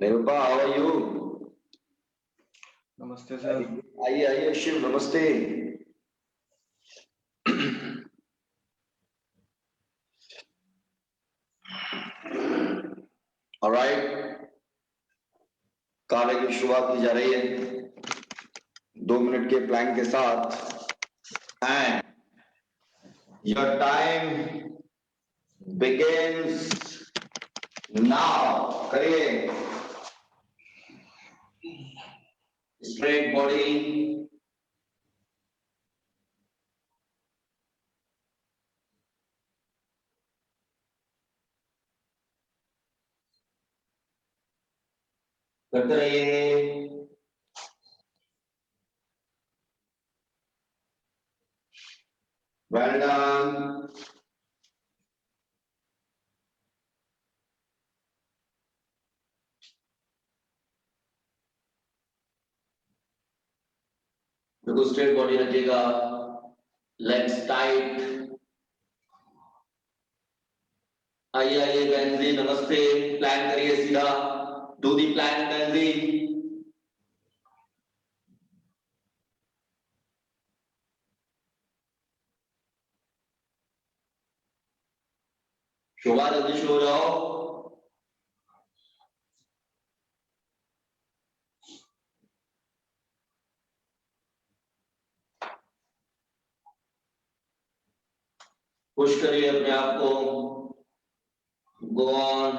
Nirupa, how are you? नमस्ते sir. आइए आइए शिव, नमस्ते। ऑलराइट, कार्य की शुरुआत की जा रही है 2 मिनट के प्लान के साथ। And your time begins now. करिए, स्ट्रेट बॉडी, करते रहिए। Well done. बिल्कुल स्ट्रेट बॉडी रखिएगा, लेग्स टाइट। आइए आइए बहन जी, नमस्ते। प्लान करिए सीधा, डू दी प्लान बहन जी। शोभा, जल्दी शुरू हो जाओ। पुश करिए अपने आप को। Go on.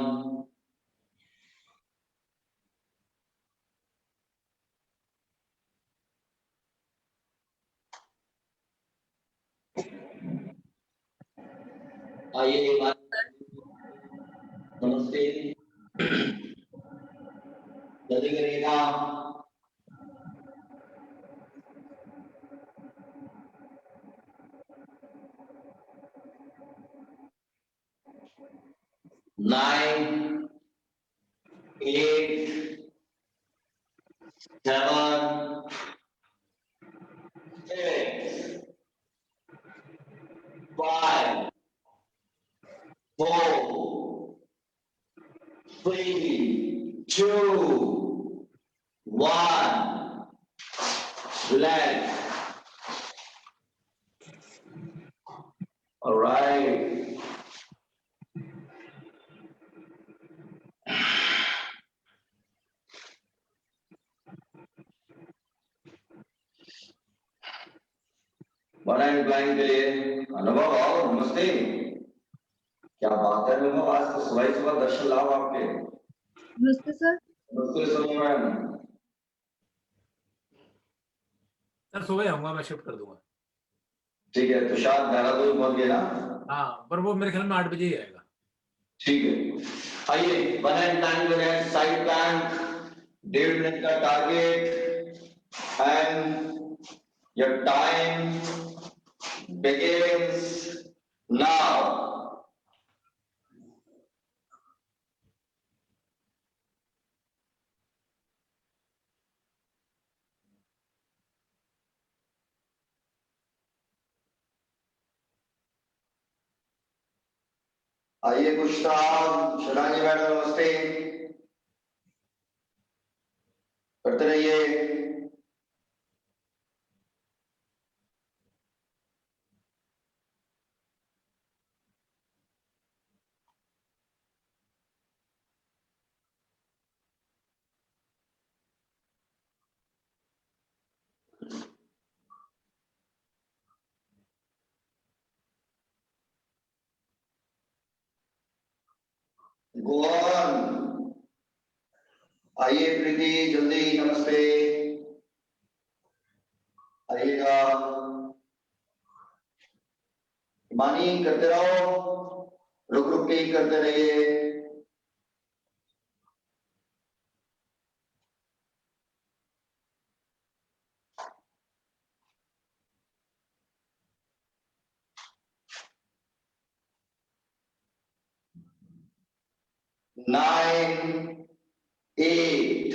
आइए, नमस्ते। जल्दी करिएगा। नाइन, 8, 7, 6, 5, 4, 3, 2, 1. Relax. All right. बनाए प्लान के लिए अनुभव आओ, नमस्ते। क्या बात है अनुभव, आज तो सुबह सुबह दर्शन लाभ आपके। नमस्ते सर। नमस्ते सोनू मैम। सर सुबह आऊंगा, मैं शिफ्ट कर दूंगा। ठीक है, तुषार देहरादून पहुंच गया। हाँ, पर वो मेरे ख्याल में 8 बजे ही आएगा। ठीक है, आइए बनाए प्लान करें। साइड प्लान, 1.5 मिनट का target and your time begins now. आइए गुस्ताव, शरानी मैडम नमस्ते। करते रहिए। Go on. आइए प्रीति, जल्दी, नमस्ते। आइएगा। मानी, करते रहो, रुक रुक के ही करते रहिए। Nine, 8,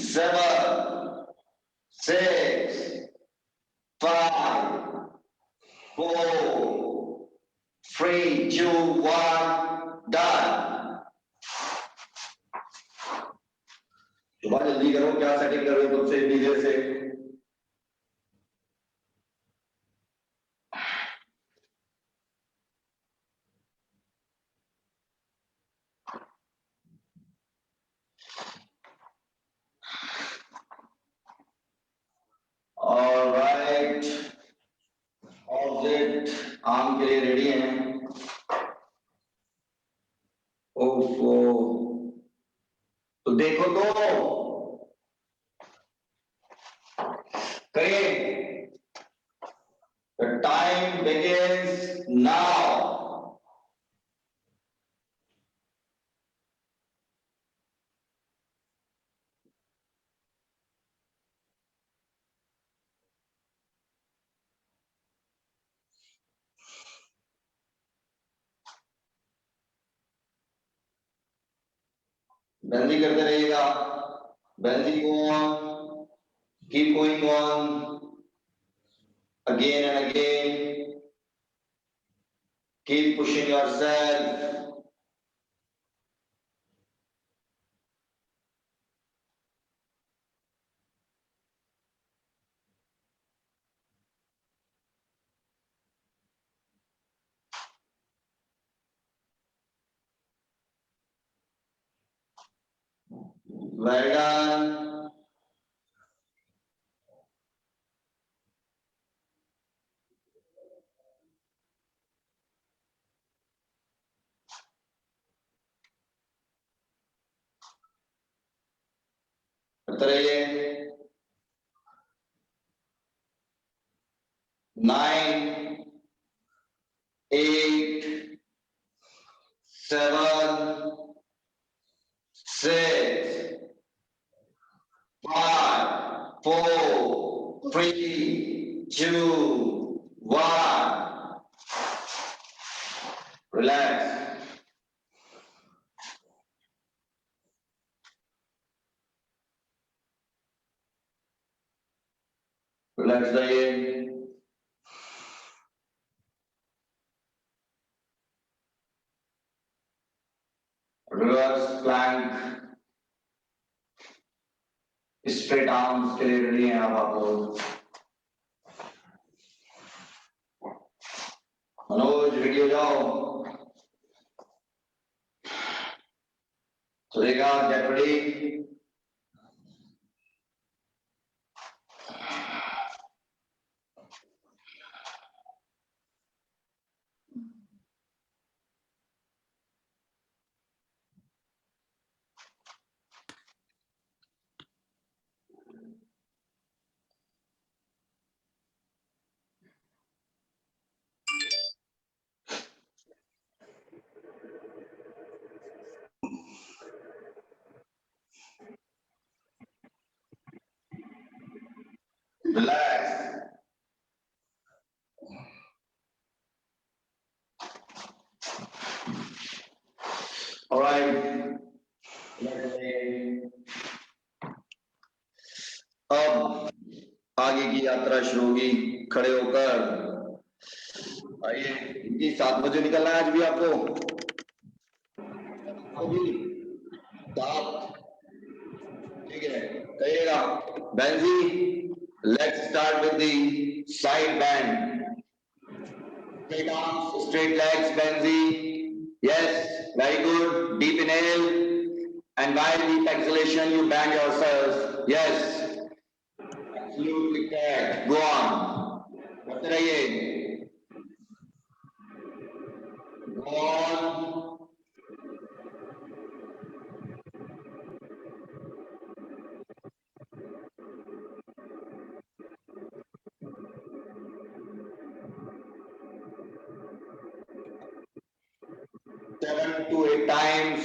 7, 6, 5, 4, 3, 2, 1, done. सुबह जल्दी करो, क्या सेटिंग कर रहे हो तुमसे इतनी देर से? ऑलराइट, ऑब्जेक्ट आम के लिए रेडी हैं। ओफो, तो देखो तो करिए। The time begins now. बंदी करते रहिएगा। बंदी go on, keep going on, again and again. Keep pushing yourself. Well done. करते रहिए। 9, 8, 7, 6, 5, 4, 3, 2, 1. Relax. Relax रहिए। रिवर्स प्लैंक, स्ट्रेट आर्म्स के लिए रेडी हैं आप लोग। मनोज रेडी हो जाओ। चलेगा, गेट रेडी। रिलैक्स। ऑलराइट, अब आगे की यात्रा शुरू होगी। खड़े होकर आइए जी, 7 बजे निकलना है आज भी आपको। अभी 7, ठीक है, कहिएगा। Benji, let's start with the side band. Straight arms, straight legs, Benzi. Yes, very good. Deep inhale. And while deep exhalation, you bend yourselves. Yes, absolutely correct. Go on. करते रहिए। Go on. Seven to 8 times.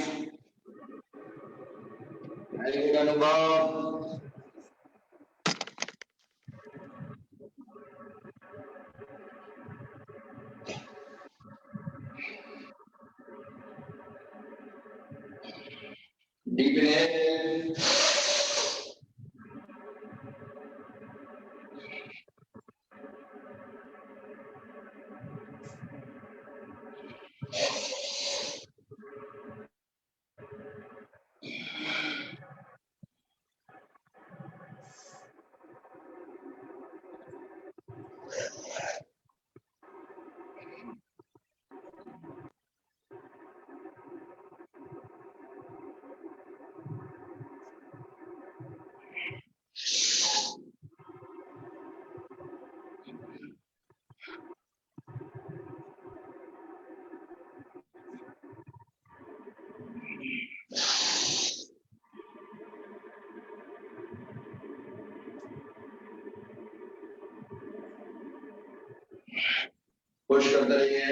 Very good, Anubhav. Deep inhale. Push करते रहिए।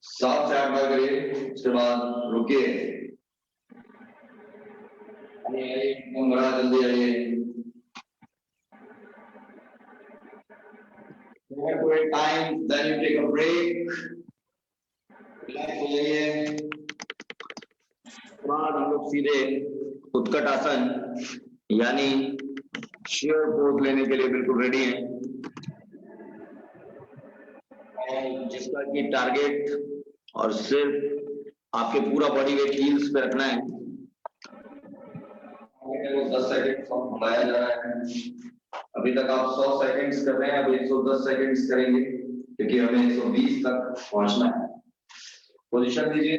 सात से 8 बार करिए, उसके बाद रुकिए। बड़ा जल्दी आइए। Time, then you take a break, relax हो जाइए। बाद हम लोग सीधे उत्कट आसन यानी शेयर पोज लेने के लिए बिल्कुल रेडी हैं। और जिसका कि टारगेट और सिर्फ आपके पूरा बॉडी वेट हील्स पे रखना है। 10 सेकंड बढ़ाया जा रहा है। अभी तक आप 100 सेकंड्स कर रहे हैं, अभी 110 सेकंड्स करेंगे क्योंकि हमें 120 तक पहुंचना है। पोजीशन लीजिए,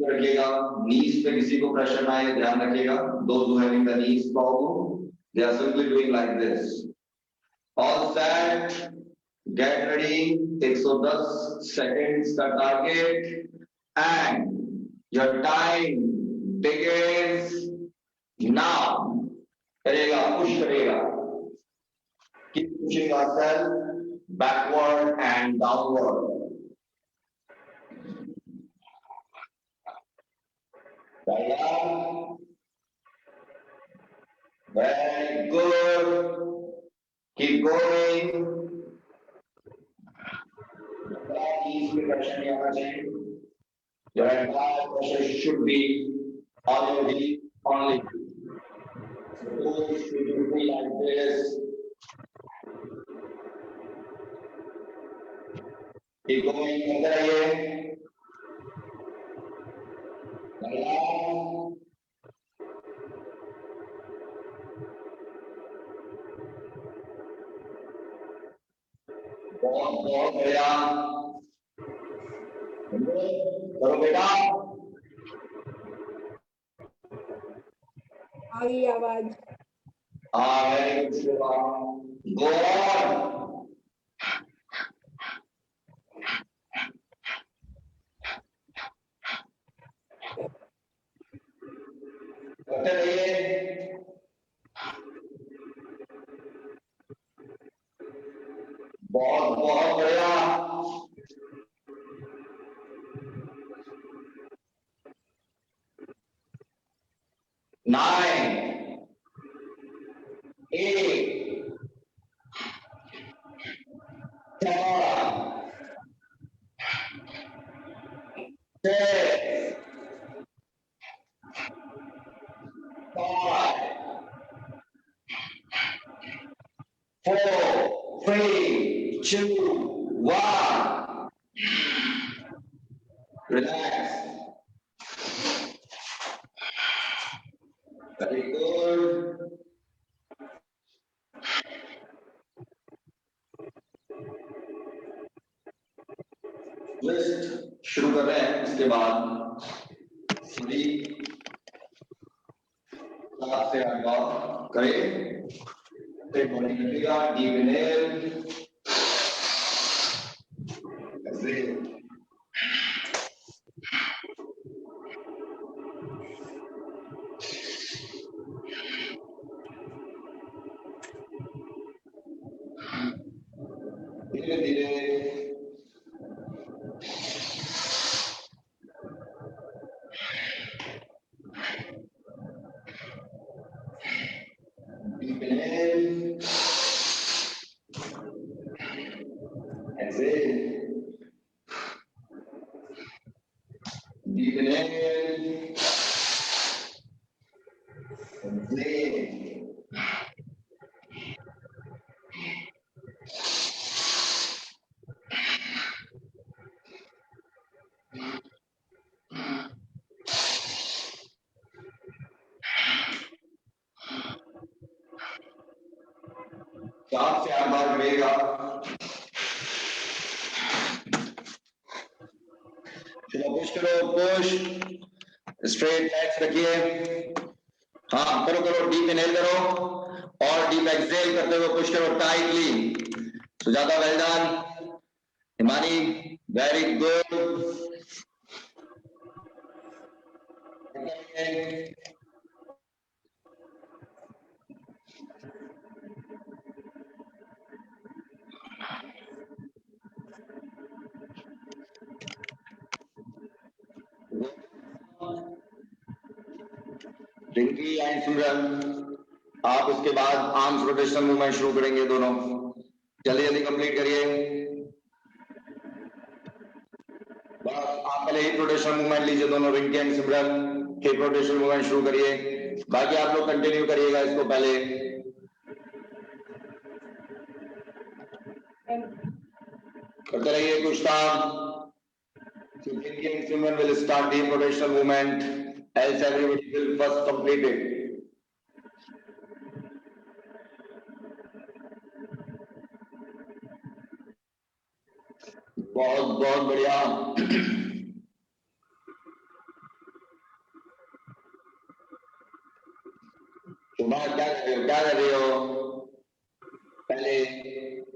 रखिएगा, नीज पे किसी को प्रेशर ना आए, ध्यान रखिएगा। Those who having the knees problem, they are simply doing like this. All set, get ready, 110 seconds का target and your time begins now. करेगा, पुश करेगा, keep pushing yourself backward and downward. Very good. Keep going. Your entire pressure should be on your knee only. Suppose you do like this. Keep going. अंदर आइए. बहुत बहुत बढ़िया। करो बेटा। आ गई आवाज। Very good Shiva. Go on. करते रहिए। बहुत बहुत बढ़िया। Nine, 8, 7, 6, 5, 4, 3, 2, 1. Relax. Very good. List शुरू कर रहे हैं, इसके बाद सीधी 7 से 8 बार करें। बॉडी करेगा, डीप इनहेल, एक्सहेल। धीरे धीरे deep inhale, exhale, deep inhale, exhale. सात से 8 बार करेगा। चलो पुश करो, पुश, स्ट्रेट लेग्स रखिए, हाँ करो करो, डीप इनहेल करो और डीप एक्सहेल करते हुए पुश करो tightly. Sujata well done, Himani very good. Rinki and Simran, आप उसके बाद आर्म्स रोटेशनल मूवमेंट शुरू करेंगे दोनों, जल्दी जल्दी कंप्लीट करिए। बस आप पहले हिप रोटेशनल मूवमेंट लीजिए दोनों, Rinki and Simran hip rotational movement शुरू करिए, बाकी आप लोग कंटिन्यू करिएगा इसको पहले। करते रहिए कुछ काम। So Ricky and Simran will start the rotational movement, else everybody will first complete it. बहुत बहुत बढ़िया। शुभा क्या कर रहे हो, क्या कर रहे हो? पहले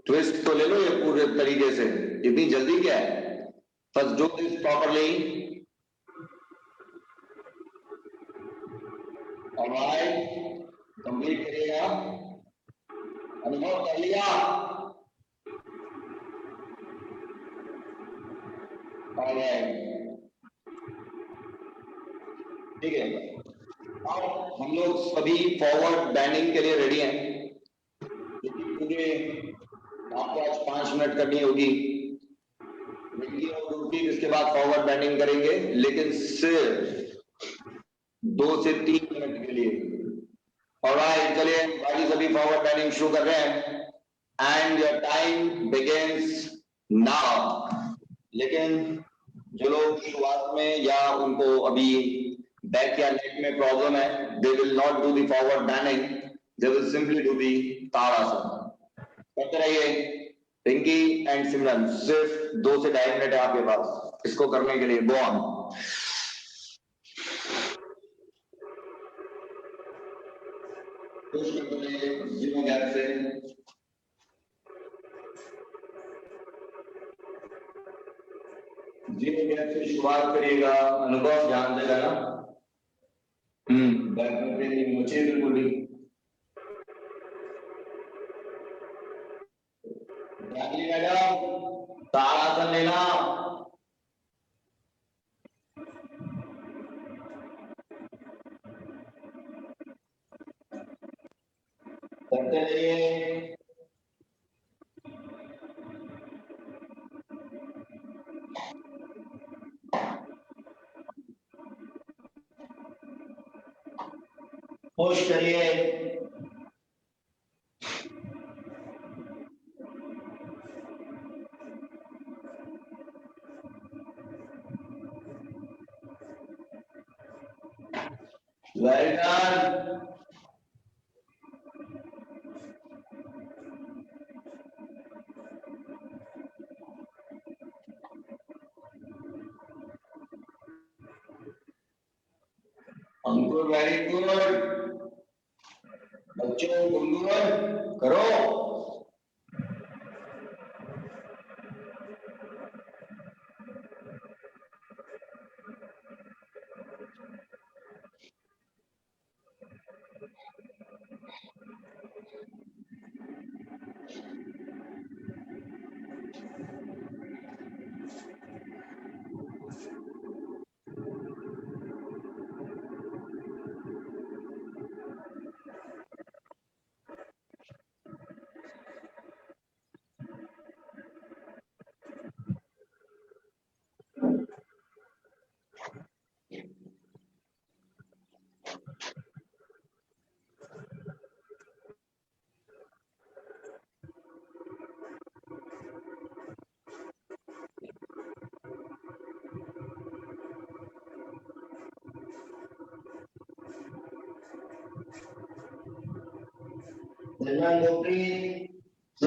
ट्विस्ट तो ले लो ये पूरे तरीके से, इतनी जल्दी क्या है? First do this properly. Alright, complete करिएगा। अनुभव कर लिया? ऑलराइट, ठीक है। अब हम लोग सभी फॉरवर्ड बैंडिंग के लिए रेडी हैं, क्योंकि पूरे आपको आज 5 मिनट करनी होगी। रिंकी और गुरप्रीत इसके बाद फॉरवर्ड बैंडिंग करेंगे, लेकिन सिर्फ 2 से 3 मिनट के लिए। ऑलराइट, चलिए बाकी सभी फॉरवर्ड बैंडिंग शुरू कर रहे हैं and your time begins now. लेकिन जो लोग शुरुआत में या उनको अभी बैक या नेक में प्रॉब्लम है, they will not do the forward bending, they will simply do the tadasana. करते रहिए। रिंकी एंड सिमरन, सिर्फ 2 से 2.5 मिनट है आपके पास इसको करने के लिए। Go on. जीरो गैप से शुरुआत करिएगा। अनुभव ध्यान से करना। बैक में पेन नहीं मुझे बिल्कुल भी। मैडम ताड़ासन लेना। करते रहिए। पुश करिए। Well done. Ankur very good. बच्चों गुनगुन करो।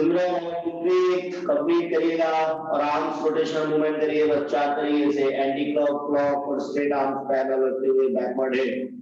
सिमरन कंप्लीट करिएगा और आर्म्स रोटेशनल मूवमेंट करिए बस 4 तरीके से, एंटी क्लॉक, क्लॉक और स्ट्रेट आर्म्स पैरेलल रखते हुए backward head.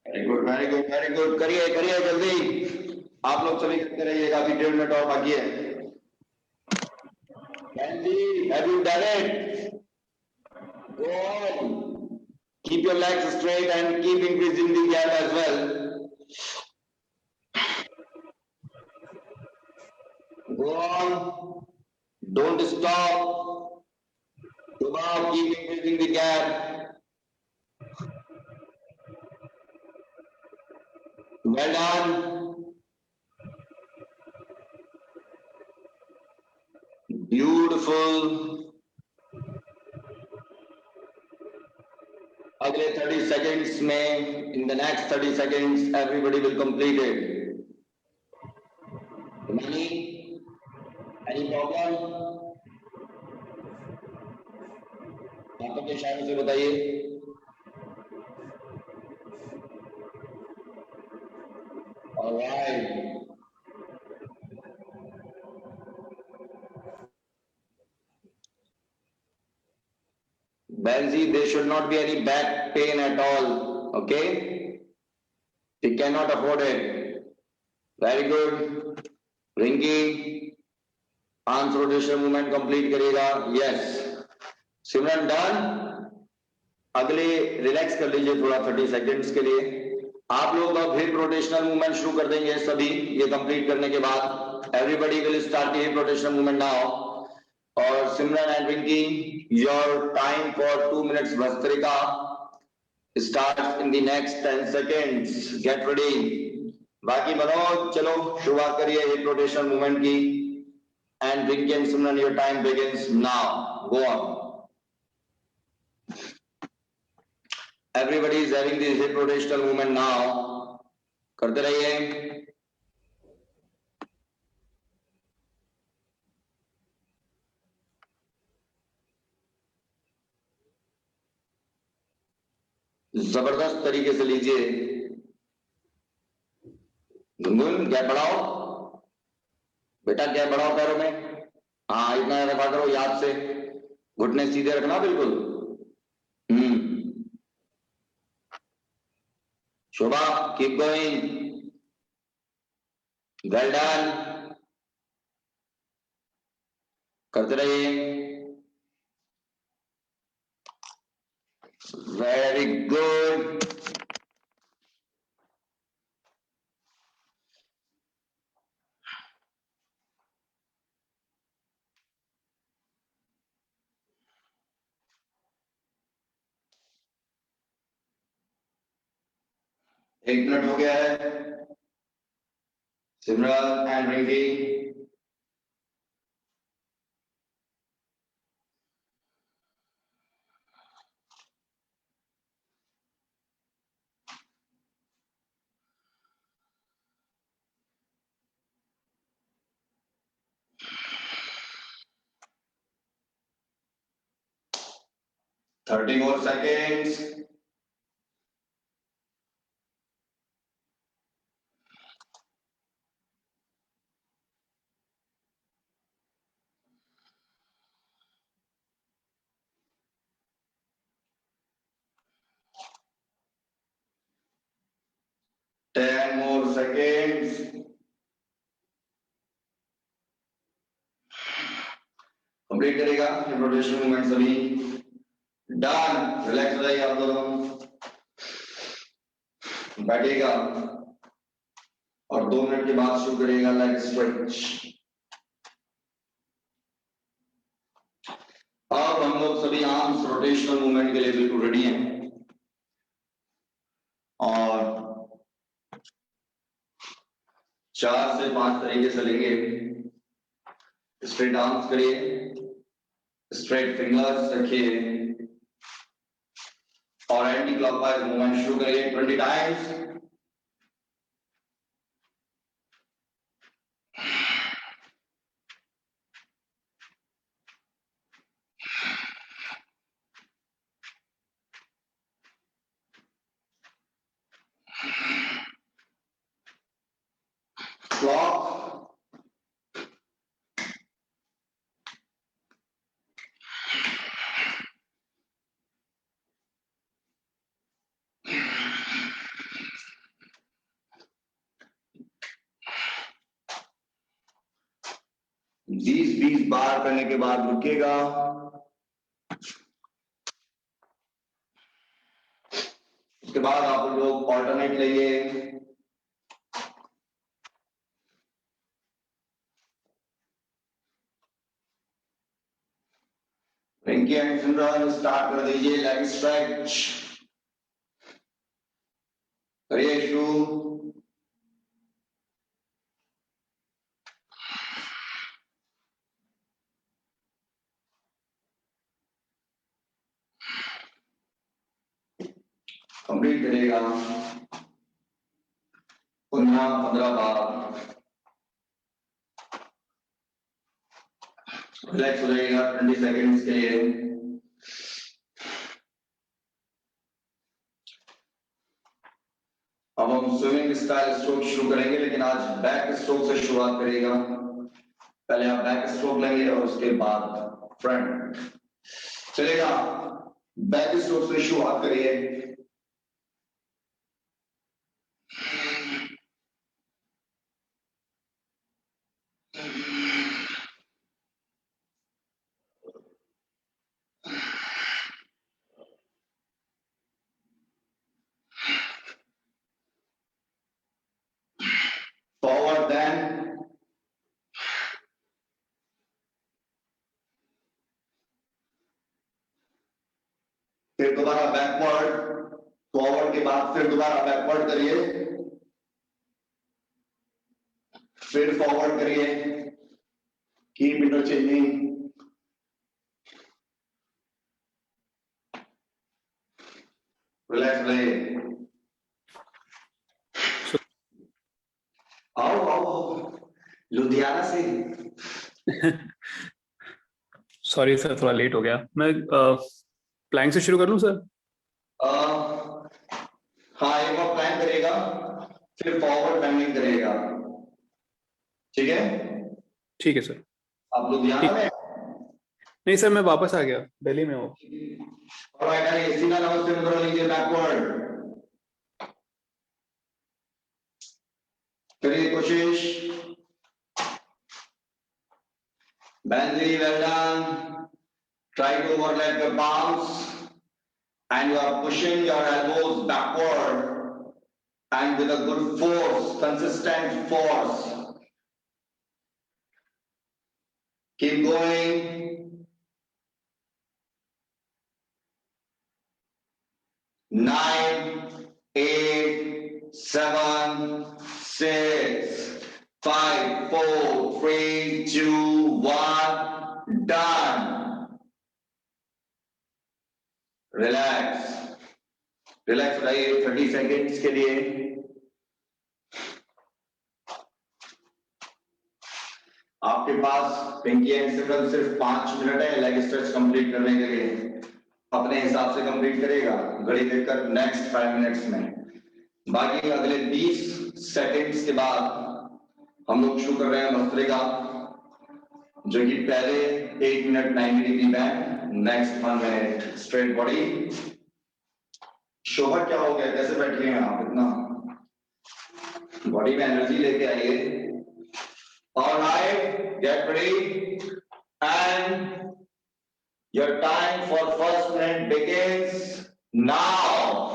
Very good, very good, very good. करिए करिए जल्दी, आप लोग सभी करते रहिएगा, अभी 1.5 मिनट और बाकी है। Have you done it? Go on. Keep your legs straight and keep increasing the gap as well. Go on. Don't stop. Go on. Keep increasing the gap. Well done. Beautiful. अगले 30 seconds में, in the next 30 seconds, everybody will complete it. Mani, any problem? आप अपने इशारों से बताइए। All right. Benzi, there should not be any back pain at all. Okay? We cannot afford it. Very good. Rinky, arms rotation movement complete करेगा. Yes. सिमरन done. अगले relax कर लीजिए थोड़ा 30 सेकेंड्स के लिए। आप लोग अब हिप रोटेशनल मूवमेंट शुरू कर देंगे सभी, ये कंप्लीट करने के बाद। Everybody will start hip rotational movement now. और Simran and Rinki, your time for 2 minutes bhastrika starts in the next 10 seconds. Get ready. बाकी मनोज चलो शुरुआत करिए हिप रोटेशनल मूवमेंट की। And Rinki and Simran, your time begins now. Go on. Everybody is having this hip rotational movement now. करते रहिए। जबरदस्त तरीके से लीजिए। गुनगुन गैप बढ़ाओ बेटा, गैप बढ़ाओ पैरों में। हाँ इतना रखा करो याद से, घुटने सीधे रखना बिल्कुल। Shobha, keep going, well done, करते रहिए। Very good. एक मिनट हो गया है। Simran and Rinki, thirty more seconds. Ten more seconds. Complete करेगा रोटेशन मूवमेंट सभी। डन। रिलैक्स हो जाइए आप दोनों, बैठेगा और 2 मिनट के बाद शुरू करेगा लेग स्ट्रेच। अब हम लोग सभी आर्म्स रोटेशनल मूवमेंट के लिए बिल्कुल रेडी हैं। और 4 से 5 तरीके से लेंगे। स्ट्रेट आर्म्स करिए, स्ट्रेट फिंगर्स रखिए और एंटी क्लॉकवाइज मूवमेंट शुरू करिए 20 टाइम्स। क्लॉक, बीस 20 बार करने के बाद रुकेगा। उसके बाद आप लोग ऑल्टरनेट लेंगे। पिंकी एंड सिमरन स्टार्ट कर दीजिए। लेग स्ट्रेच करिए शुरू। कंप्लीट करेगा पुनः 15 बार। रिलैक्स हो जाएगा 20 सेकेंड्स के लिए। अब हम स्विमिंग स्टाइल स्ट्रोक शुरू करेंगे, लेकिन आज बैक स्ट्रोक से शुरुआत करेगा। पहले आप बैक स्ट्रोक लेंगे और उसके बाद फ्रंट। चलेगा, बैक स्ट्रोक से शुरुआत करिए। फॉरवर्ड देन फिर दोबारा बैकवर्ड, फॉरवर्ड के बाद फिर दोबारा बैकवर्ड करिए, फिर फॉरवर्ड करिए। Keep interchanging. रिलैक्स रहिए। आओ आओ लुधियाना से। सॉरी सर, थोड़ा लेट हो गया। मैं प्लैंक से शुरू कर लूं सर? हाँ, एक बार प्लान करेगा फिर फॉरवर्ड बेंडिंग करेगा। ठीक है, ठीक है सर। आप लुधियाना में? नहीं सर, मैं वापस आ गया, दिल्ली में हूँ। ऑलराइट, आइए सीधा नमस्ते कर लीजिए बैकवर्ड। करिए कोशिश। Benji, well done. Try to overlap your palms and you are pushing your elbows backward and with a good force, consistent force. Keep going. 9, 8, 7, 6, 5, 4, 3, 2, 1, done. Relax. Relax रहिए 30 सेकेंड्स के लिए। आपके पास पिंकी एंड सिमरन सिर्फ 5 मिनट है leg stretch complete करने के लिए। अपने हिसाब से कंप्लीट करेगा घड़ी देखकर नेक्स्ट 5 मिनट्स में। बाकी अगले 20 सेकेंड्स के बाद हम लोग शुरू कर रहे हैं भस्त्रिका, जो कि पहले 1 minute 90 degree bend, next 1 minute straight body. Shobha क्या हो गया, कैसे बैठे हैं आप? इतना बॉडी में एनर्जी लेके आइए। Alright, get ready and your time for first minute begins now.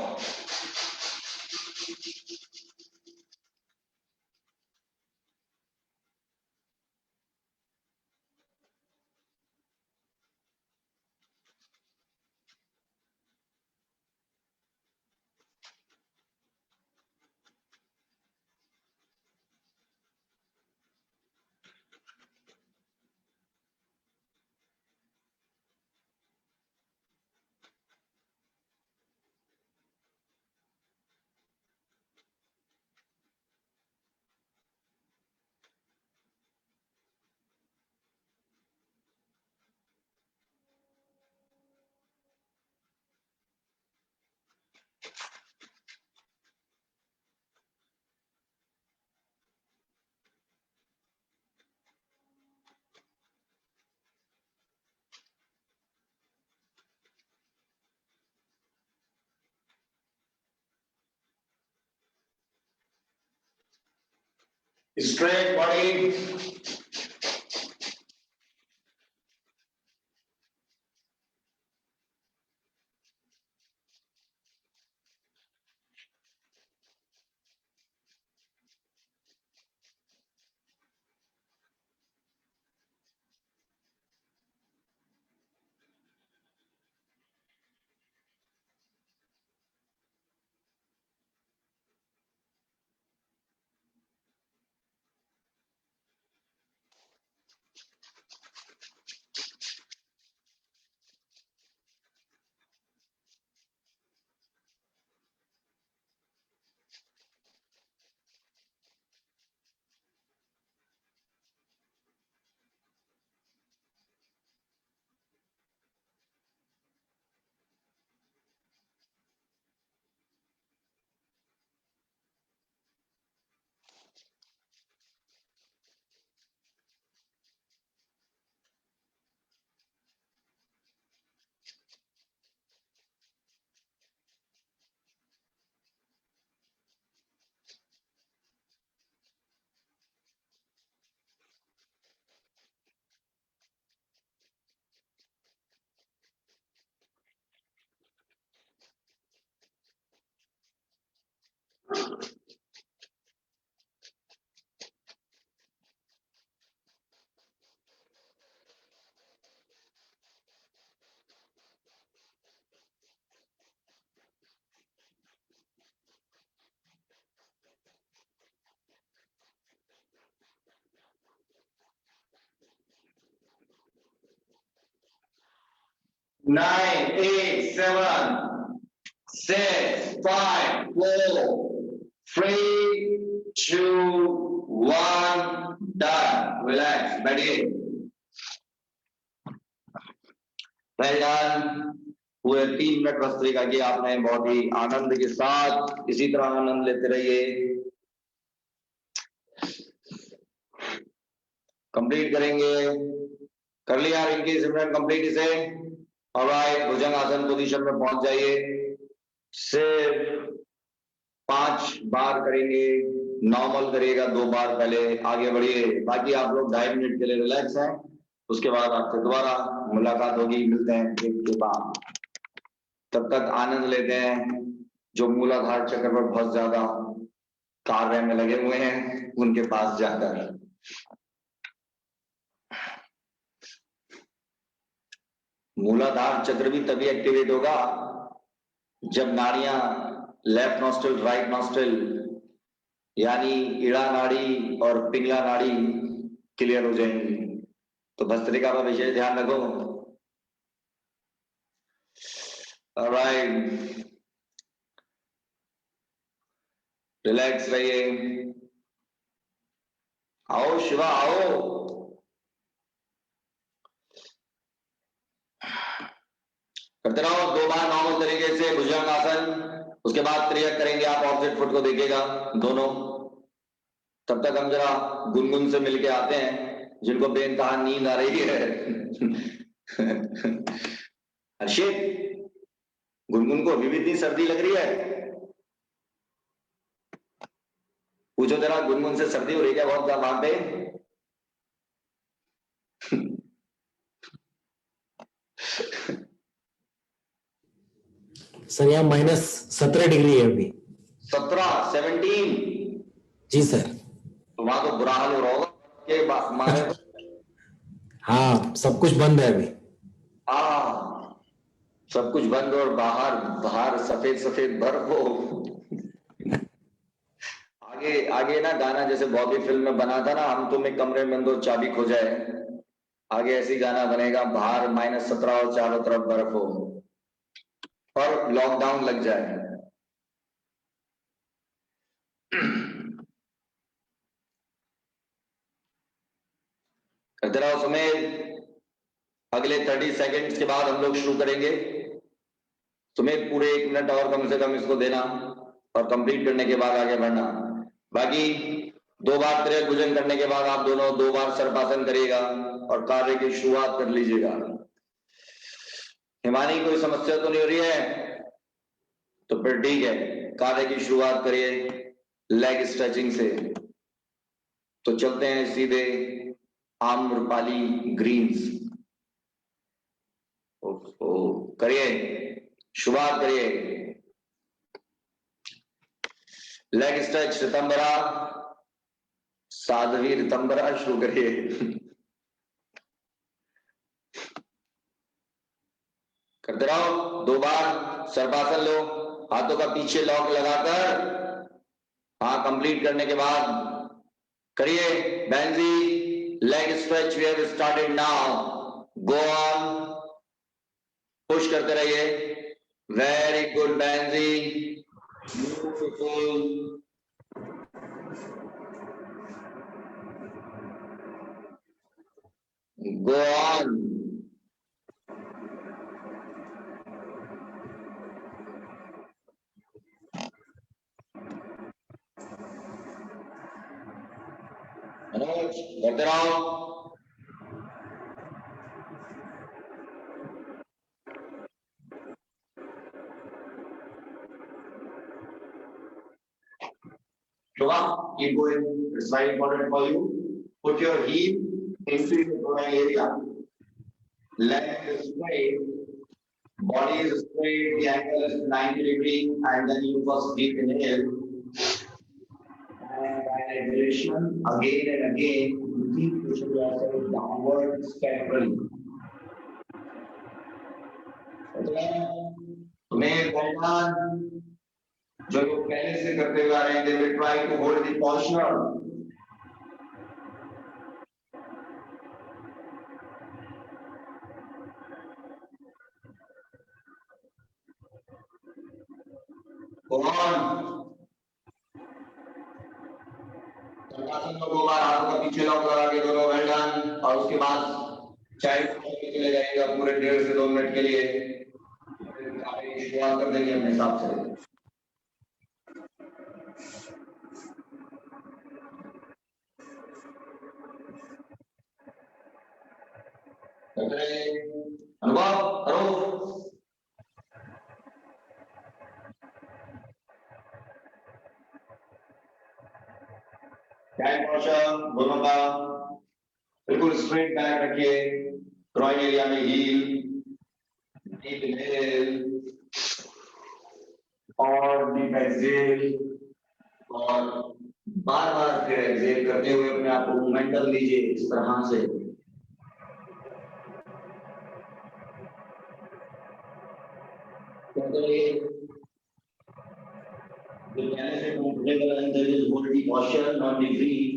Straight body. Nine, 8, 7, 6, 5, 4, 3, 2, 1, done. Relax, बैठिए. Well done. पूरे 3 मिनट भस्त्रिका की आपने बहुत ही आनंद के साथ इसी तरह आनंद लेते रहिए. कंप्लीट करेंगे. कर लिया इनकी सिमरन कंप्लीट इसे. ऑलराइट, भुजंग आसन पोजीशन में पहुंच जाइए. सिर्फ 5 बार करेंगे. नॉर्मल करिएगा 2 बार पहले. आगे बढ़िए. बाकी आप लोग 2.5 मिनट के लिए रिलैक्स हैं. उसके बाद आपसे दोबारा मुलाकात होगी. मिलते हैं ब्रेक के बाद. तब तक आनंद लेते हैं. जो मूलाधार चक्र पर बहुत ज्यादा कार्य में लगे हुए हैं उनके पास जाकर. मूलाधार चक्र भी तभी एक्टिवेट होगा जब नाड़ियां लेफ्ट नॉस्ट्रल राइट नॉस्ट्रल यानी इड़ा नाड़ी और पिंगला नाड़ी क्लियर हो जाएंगी. तो भस्त्रिका का विशेष ध्यान रखो. ऑलराइट, रिलैक्स रहिए. आओ शिवा आओ. करते रहो. 2 बार नॉर्मल तरीके से भुजंग आसन. उसके बाद त्रियक करेंगे. आप ऑपोजिट फुट को देखिएगा दोनों. तब तक हम जरा गुनगुन से मिलके आते हैं जिनको बेनतहा नींद आ रही है. हर्षित, गुनगुन को अभी भी इतनी सर्दी लग रही है. पूछो जरा गुनगुन से सर्दी हो रही है बहुत वहां पे. सर यहाँ -17 डिग्री है अभी. 17 जी सर. तो वहां तो बुरा हाल हो रहा होगा के मारे. हाँ, सब कुछ बंद है अभी. सब कुछ बंद और बाहर बाहर सफेद सफेद बर्फ हो. आगे आगे ना गाना जैसे बॉबी फिल्म में बना था ना, हम तुम्हें कमरे में दो चाबी खो जाए. आगे ऐसी गाना बनेगा, बाहर -17 और चारों तरफ बर्फ हो और लॉकडाउन लग जाए. करते रहो सुमेर. अगले 30 सेकेंड्स के बाद हम लोग शुरू करेंगे. तुम्हें पूरे 1 मिनट और कम से कम इसको देना और कंप्लीट करने के बाद आगे बढ़ना। बाकी 2 बार त्रियक भुजंग करने के बाद आप दोनों 2 बार सर्पासन करिएगा और कार्य की शुरुआत कर लीजिएगा। हिमानी कोई समस्या तो नहीं हो रही है? तो फिर ठीक है, कार्य की शुरुआत करिए लेग स्ट्रेचिंग से। तो चलते हैं सीधे आम्रपाली ग्रीन्स। करिए, शुरुआत करिए। लेग स्ट्रेच रितंबरा, साध्वी रितंबरा शुरू करिए। करते रहो 2 बार सर्पासन लो, हाथों का पीछे लॉक लगाकर। हाँ, कंप्लीट करने के बाद करिए Benji leg stretch. We have started now, go on, push करते रहिए। Very good Benji, beautiful. Go on. Manoj करते रहो। Shubha, keep going. It's very important for you. Put your heel into the groin area. Leg is straight. Body is straight. The angle is 90 degrees. And then you first deep inhale. And by exhalation, again and again, you keep pushing yourself downward spectrally. तुम्हें पहचान जो लोग पहले से करते हुए आ रहे हैं, they will try to hold the posture. Go on. सर्पासन में 2 बार हाथों का पीछे लॉक लगा के दोनों वेल डन। और उसके बाद चाइल्ड पोज में चले जाएगा पूरे 1.5 से 2 मिनट के लिए। शुरुआत कर देंगे अपने हिसाब से। अनुभव करो। दोनों का बिल्कुल स्ट्रेट बैक रखिए। ग्रॉइन एरिया में हील, डीप इनहेल और डीप एक्सहेल, और बार बार फिर एक्सहेल करते हुए अपने आप को मोमेंटम दीजिए इस तरह से। hold the posture, not the breathe.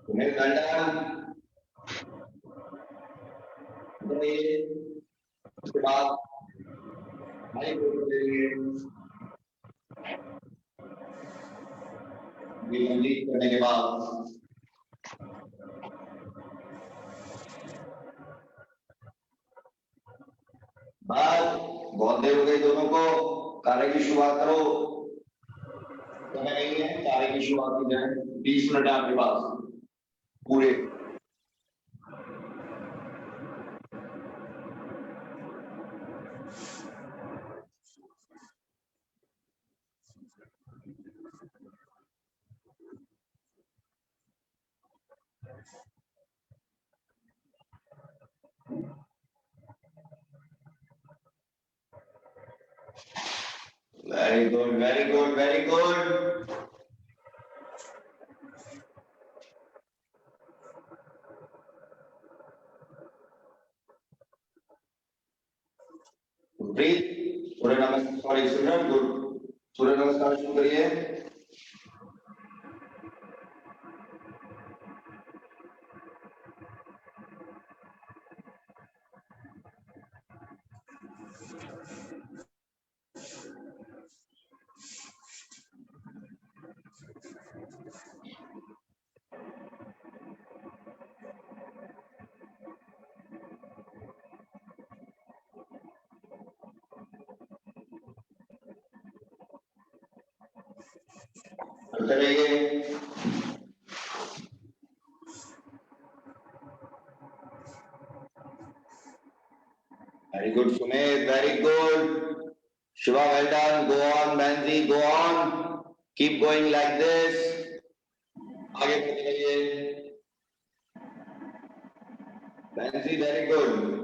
तुम्हें उसके बाद करने के बाद बस बहुत देर हो गई दोनों को। कार्य की शुरुआत करो। समय नहीं है, कार्य की शुरुआत की जाए। 20 मिनट है आपके पास पूरे। Very good, very good, very good. Breathe. सूर्य नमस्कार, सॉरी सिमरन, गुड। सूर्य नमस्कार शुरू करिए। करते रहिए। Very good, Sumit. Very good. Shiva, well done. Go on, Manzi. Go on. Keep going like this. आगे बढ़ते रहिए। Manzi, very good.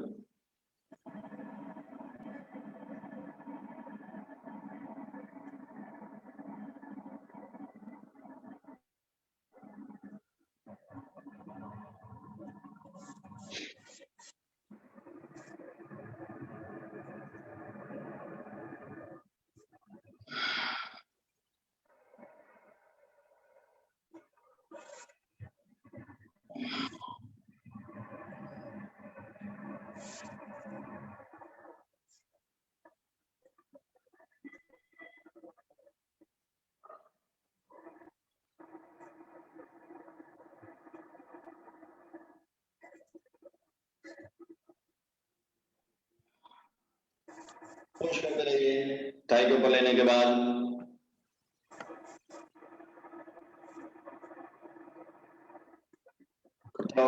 पुश करते रहिए थाई के ऊपर लेने के बाद।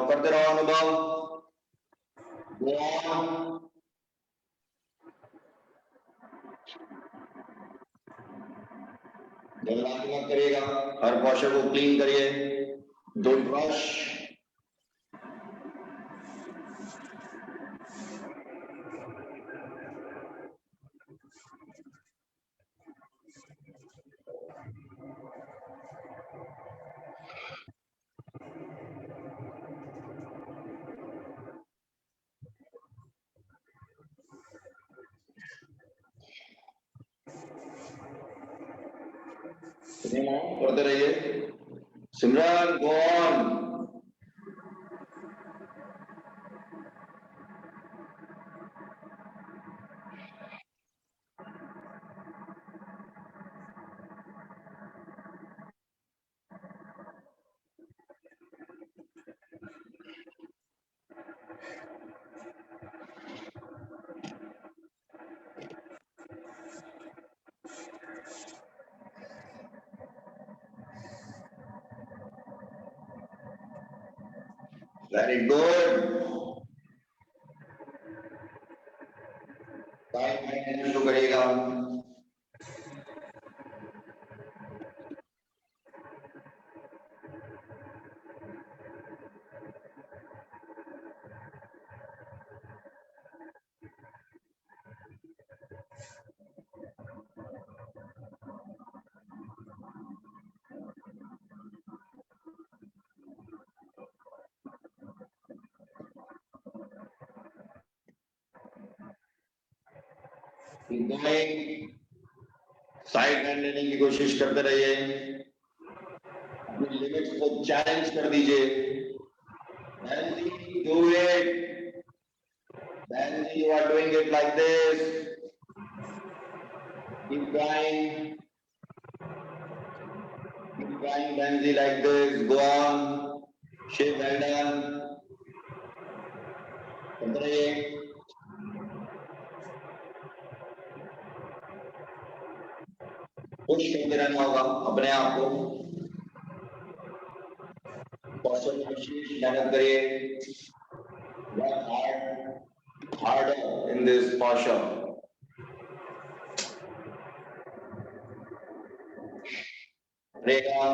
करते रहो अनुभव। Go on. जल्दबाजी मत करिएगा, हर पोस्चर को क्लीन करिए। Don't rush. करते रहिए। सिमरन गो ऑन। Very good. शुरू करेगा। साइड हैंड लेने की कोशिश करते रहिए, अपनी लिमिट्स को चैलेंज कर दीजिए। Do it. Benji, you are doing it like this. Keep trying. Keep trying, Benji, like this. Go on. Shiv, well done. करते रहिए। पुश करते रहना होगा अपने आप को। पोस्चर में विशेष मेहनत करिए। Work harder in this posture. रहेगा।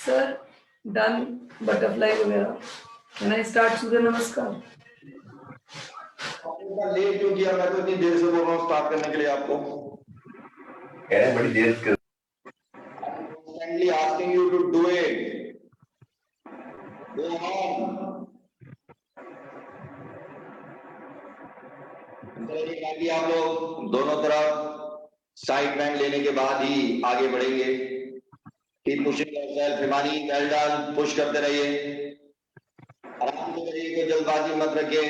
सर डन बटरफ्लाई वगैरह। कैन आई स्टार्ट सूर्य नमस्कार? लेट क्यों किया? मैं तो इतनी देर से बोल रहा हूँ स्टार्ट करने के लिए आपको। कह रहे हैं बड़ी देर कर Constantly asking you to do it. Go on. बाकी आप लोग दोनों तरफ साइड बैंड लेने के बाद ही आगे बढ़ेंगे। Keep pushing yourself, Himani, well done, push करते रहिए, आराम से करिए, कोई जल्दबाजी मत रखिए।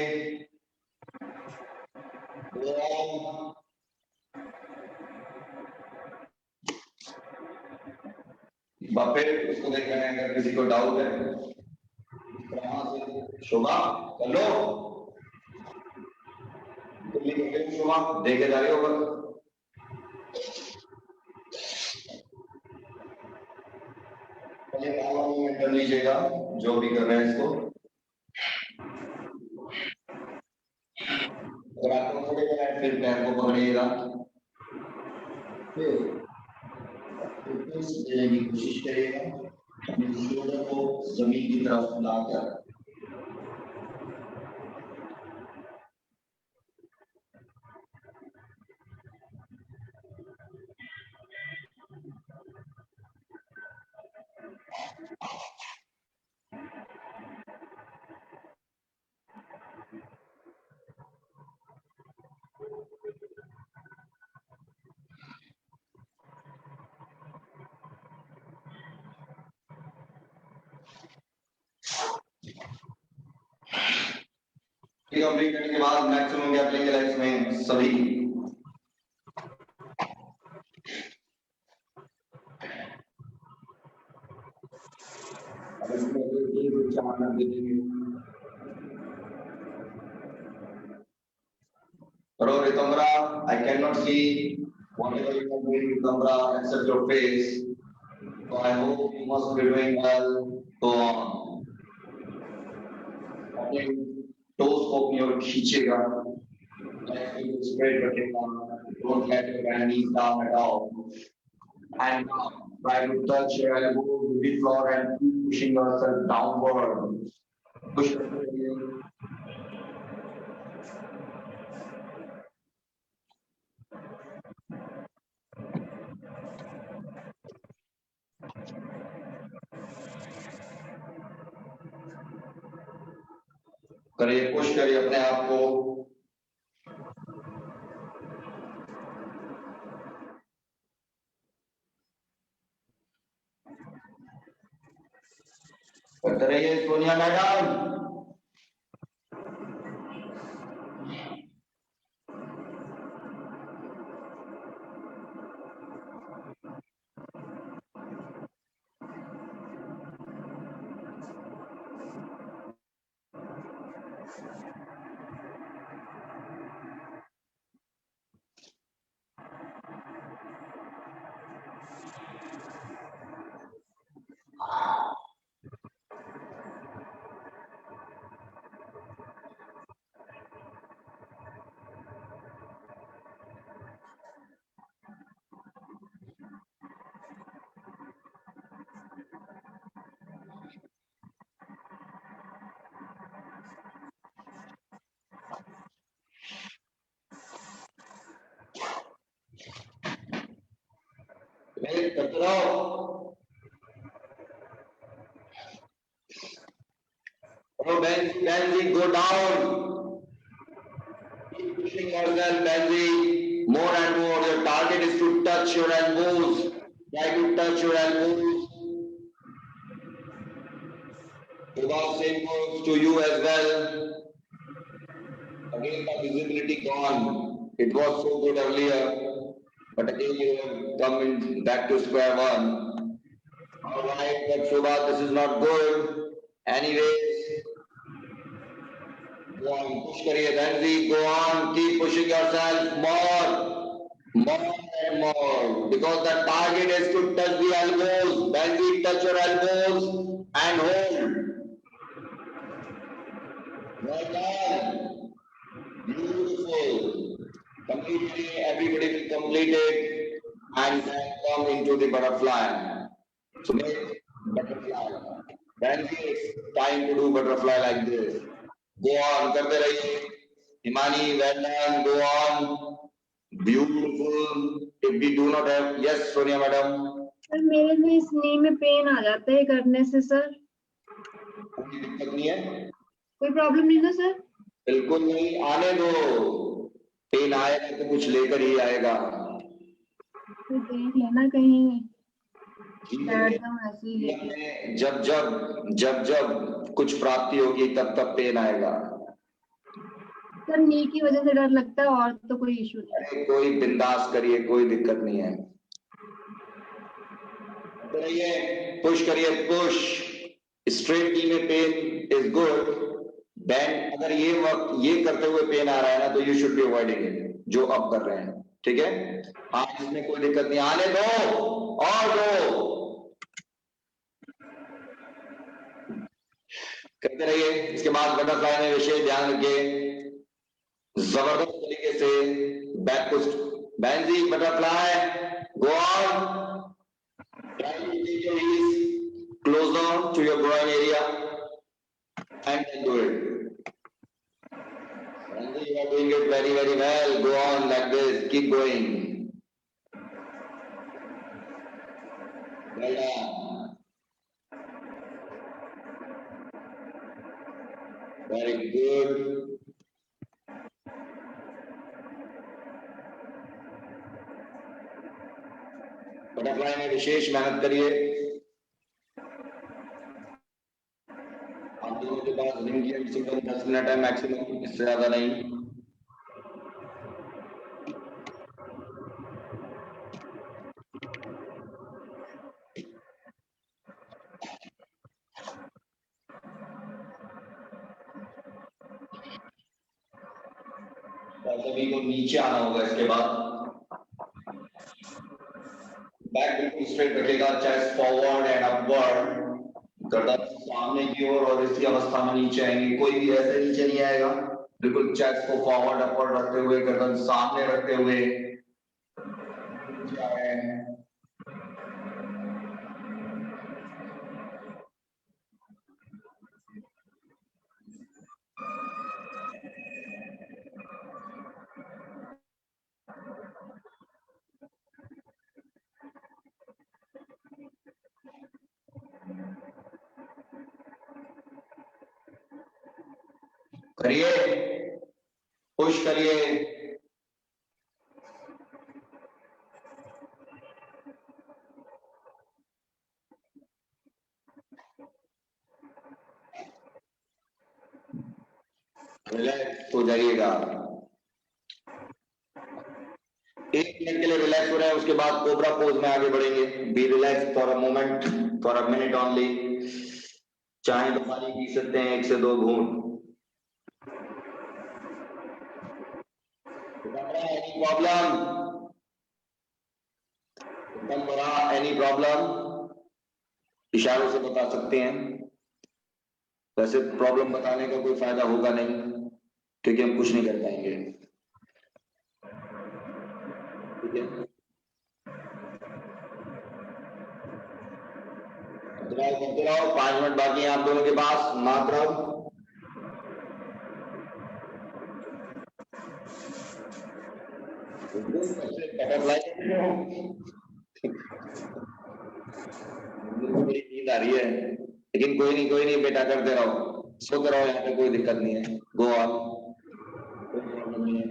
Go on. फिर उसको देखना है, अगर किसी को डाउट है शोभा कर लो, शोभा देखे जा रहे हो कर लीजिएगा जो भी कर रहे हैं इसको। अगर आपको पकड़ेगा फिर पैर को पकड़िएगा, देने की कोशिश करिएगा, अपने शोल्डर को जमीन की तरफ लाकर। कंप्लीट करने के बाद मैक्सिमम गैप लेंगे लेग्स में सभी। Ritamra, I cannot see whatever you are doing, Ritamra, except your face. So I hope you must be doing well. Go on. अपने toes को अपनी ओर खींचेगा, straight रखेगा, don't let your knees down at all. And try to touch your elbow to the floor and keep pushing yourself downward. Push again. करिए, push करिए अपने आप को। करते रहिए सोनिया मैडम। करते रहो। Benji, go down. Keep pushing yourself, Benji. More and more. Your target is to touch your elbows. Try to touch your elbows. Because same goes to you as well. Again, the visibility gone. It was so good earlier, but again you have come in back to square one. All right, but Shubha, this is not good. Anyways, go on, push kariye, Benji, go on, keep pushing yourself more and more, because the target is to touch the elbows. Benji, touch your elbows and hold. Well done. Beautiful. Completely, everybody will complete it and then come into the butterfly. So butterfly. Then it's time to do butterfly like this. Go on, करते रहिए. Himani, well done. Go on. Beautiful. If we do not have, yes, Sonia madam. Sir मेरे में इस नी में pen आ जाता है करने से सर. कोई दिक्कत नहीं है. कोई प्रॉब्लम नहीं ना सर? बिल्कुल नहीं, आने दो. पेन आएगा तो कुछ लेकर ही आएगा. तो देख लेना कहीं बैठ जाऊं ऐसे ही लेके. जब जब कुछ प्राप्ति होगी तब तब पेन आएगा. सर नी की वजह से डर लगता है और तो कोई इशू नहीं. अरे कोई बिंदास करिए, कोई दिक्कत नहीं है. पुश करिए, पुश. स्ट्रेट नी में पेन इज गुड. देन अगर ये करते हुए पेन आ रहा है ना तो you should be avoiding it, जो अब कर रहे हैं. ठीक है, हाँ इसमें कोई दिक्कत नहीं. आने दो और दो. करते रहिए. इसके बाद बटरफ्लाई में विशेष ध्यान रखिए. जबरदस्त तरीके से बैक पुश. बैंजी butterfly. Go on. Try to take your heels closer to your groin area and then do it. And you are doing it very, very well. Go on like this. Keep going. Well done. Very good. Butterfly में विशेष मेहनत करिए. आप दोनों के पास gym की कम से कम 10 minute है maximum, इससे ज्यादा नहीं. सभी को नीचे आना होगा. इसके बाद बैक बिल्कुल स्ट्रेट रखेगा. Chest forward and upward. गर्दन सामने की ओर और इसी अवस्था में नीचे आएंगे. कोई भी ऐसे नीचे नहीं आएगा. बिल्कुल चेस्ट को फॉरवर्ड अपवर्ड रखते हुए, गर्दन सामने रखते हुए नीचे आ रहे हैं. करिए, पुश करिए. रिलैक्स हो जाइएगा. 1 मिनट के लिए रिलैक्स हो रहे हैं. उसके बाद कोबरा पोज में आगे बढ़ेंगे. Be relax for a moment, for a minute only. चाहे तो पानी पी सकते हैं 1 से 2 घूंट. Any problem? Any problem? इशारों से बता सकते हैं. वैसे प्रॉब्लम बताने का कोई फायदा होगा नहीं क्योंकि हम कुछ नहीं कर पाएंगे. ठीक है, करते रहो. 5 मिनट बाकी हैं आप दोनों के पास मात्र. बड़ी नींद आ रही है, लेकिन कोई नहीं बेटा, करते रहो. सोते रहो, यहाँ पे कोई दिक्कत नहीं है. गो ऑन, कोई प्रॉब्लम नहीं है.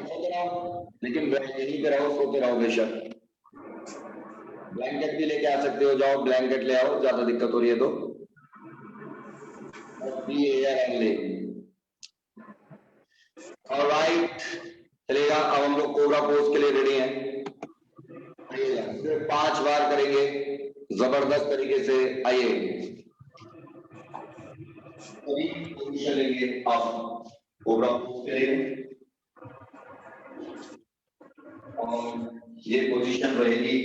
सोते रहो, लेकिन यहीं पे रहो, सोते रहो बेशक. ब्लैंकेट भी लेके आ सकते हो. जाओ ब्लैंकेट ले आओ, ज्यादा दिक्कत हो रही है तो. ऑलराइट, चलेगा. अब हम लोग कोबरा पोज के लिए रेडी हैं. सिर्फ 5 बार करेंगे जबरदस्त तरीके से. आइए, अभी पोजीशन लेंगे आप कोबरा पोज के लिए. और ये पोजीशन रहेगी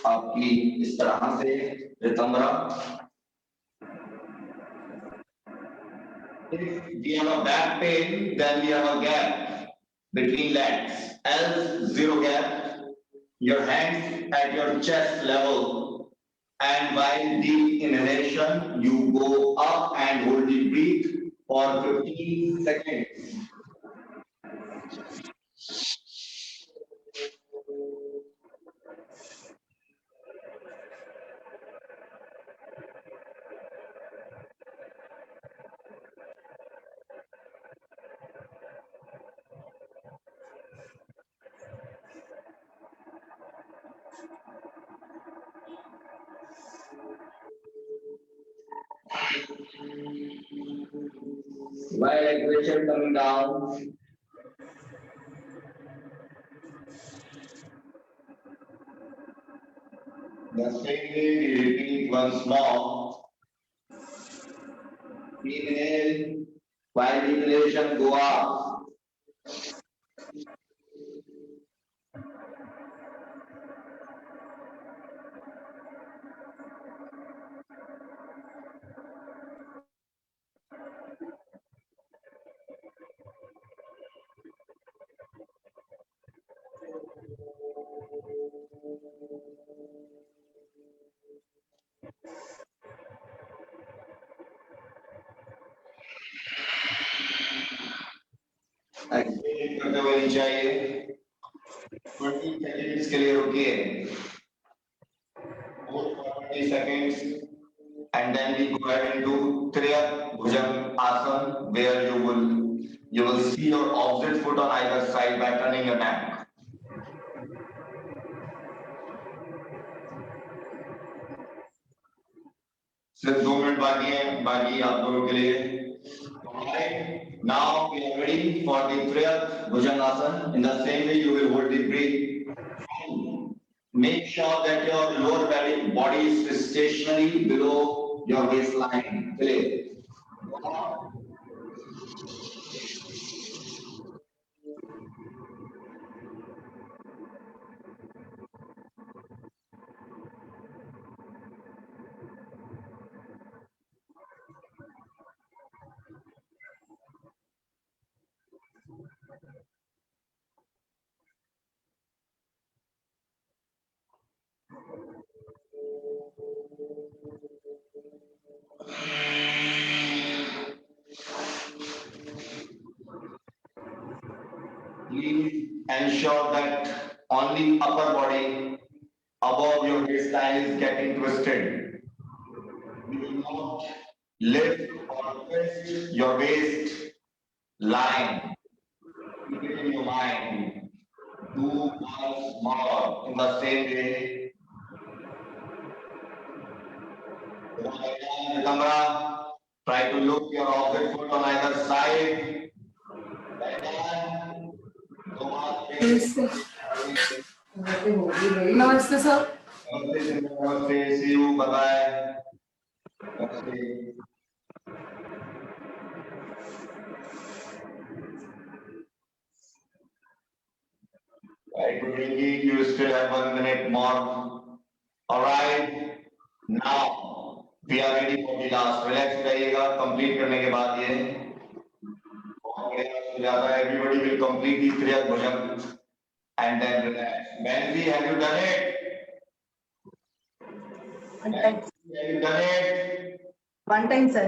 आपकी इस तरह से. Ritambara, if we have a back pain, then we have a gap between legs. Else, 0 gap. your hands at your chest level, and while deep inhalation, you go up and hold the breath for 15 seconds. While exhalation coming down, the same way we repeat once more. Inhale, while inhalation go up. Expel करते हुए नीचे आइए 20 seconds के लिए रुकिए hold for 20 seconds and then we go ahead into Triyak Bhujang Asana where you will see your opposite foot on either side by turning your neck. सिर्फ 2 minute बाकी है बाकी आप लोगों के लिए Alright, now we are ready for the Triyak Bhujangasana. In the same way, you will hold the breath. Make sure that your lower body is stationary below your waistline. Clear? Please ensure that only upper body above your waistline is getting twisted. You will not lift or twist your waist line. Keep it in your mind. Do once more in the same way. Kamra, try to look your opposite foot on either side. नमस्ते sir नमस्ते see you bye bye. नमस्ते. Right, Ringy, you still have 1 minute more. All right. Now we are ready for the last. Relax रहिएगा. Complete करने के बाद ये बहुत बढ़िया हो जाता है. Everybody will complete the Triyak Bhujang and then relax. Manzi, have you done it? Have you done it? One time, sir.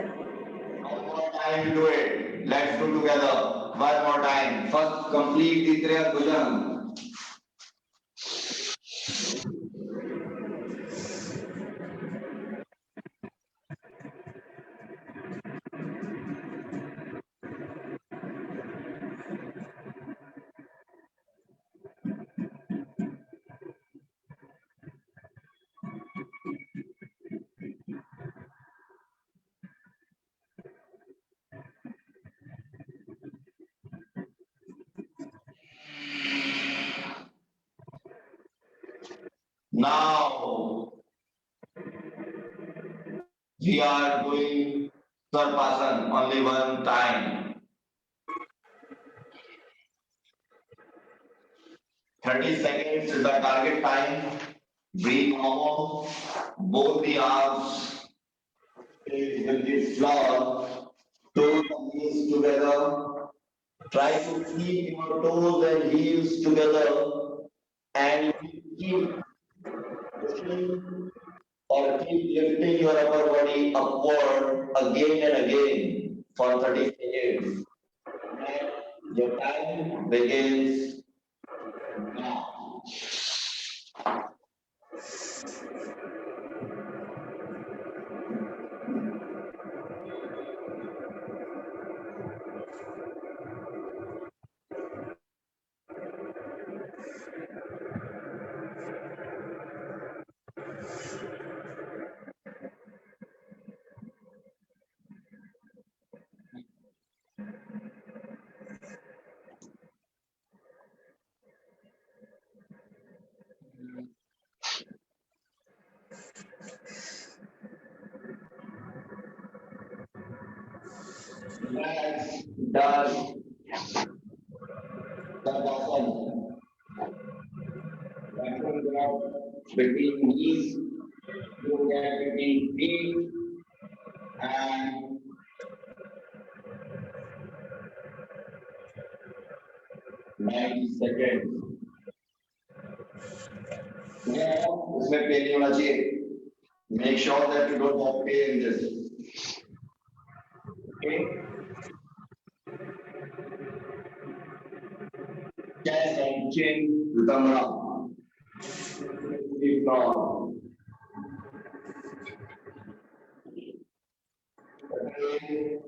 One more time you do it. Let's do together. One more time. First complete the Triyak Bhujang. Now we are doing Sarpasan only one time. 30 seconds is the target time. Breathe normal. Both the arms will be floor. Toes and knees together. Try to keep your toes and heels together. and keep pushing or keep lifting your upper body upward again and again for 30 seconds. And your time begins now. Relax, done. Shavasana. Backward grab between knees, look at between feet, and 90 seconds. Now, इसमें pen नहीं होना चाहिए. Make sure that you don't have pain in this. Okay. Chest and chin to come up. Keep on. Okay.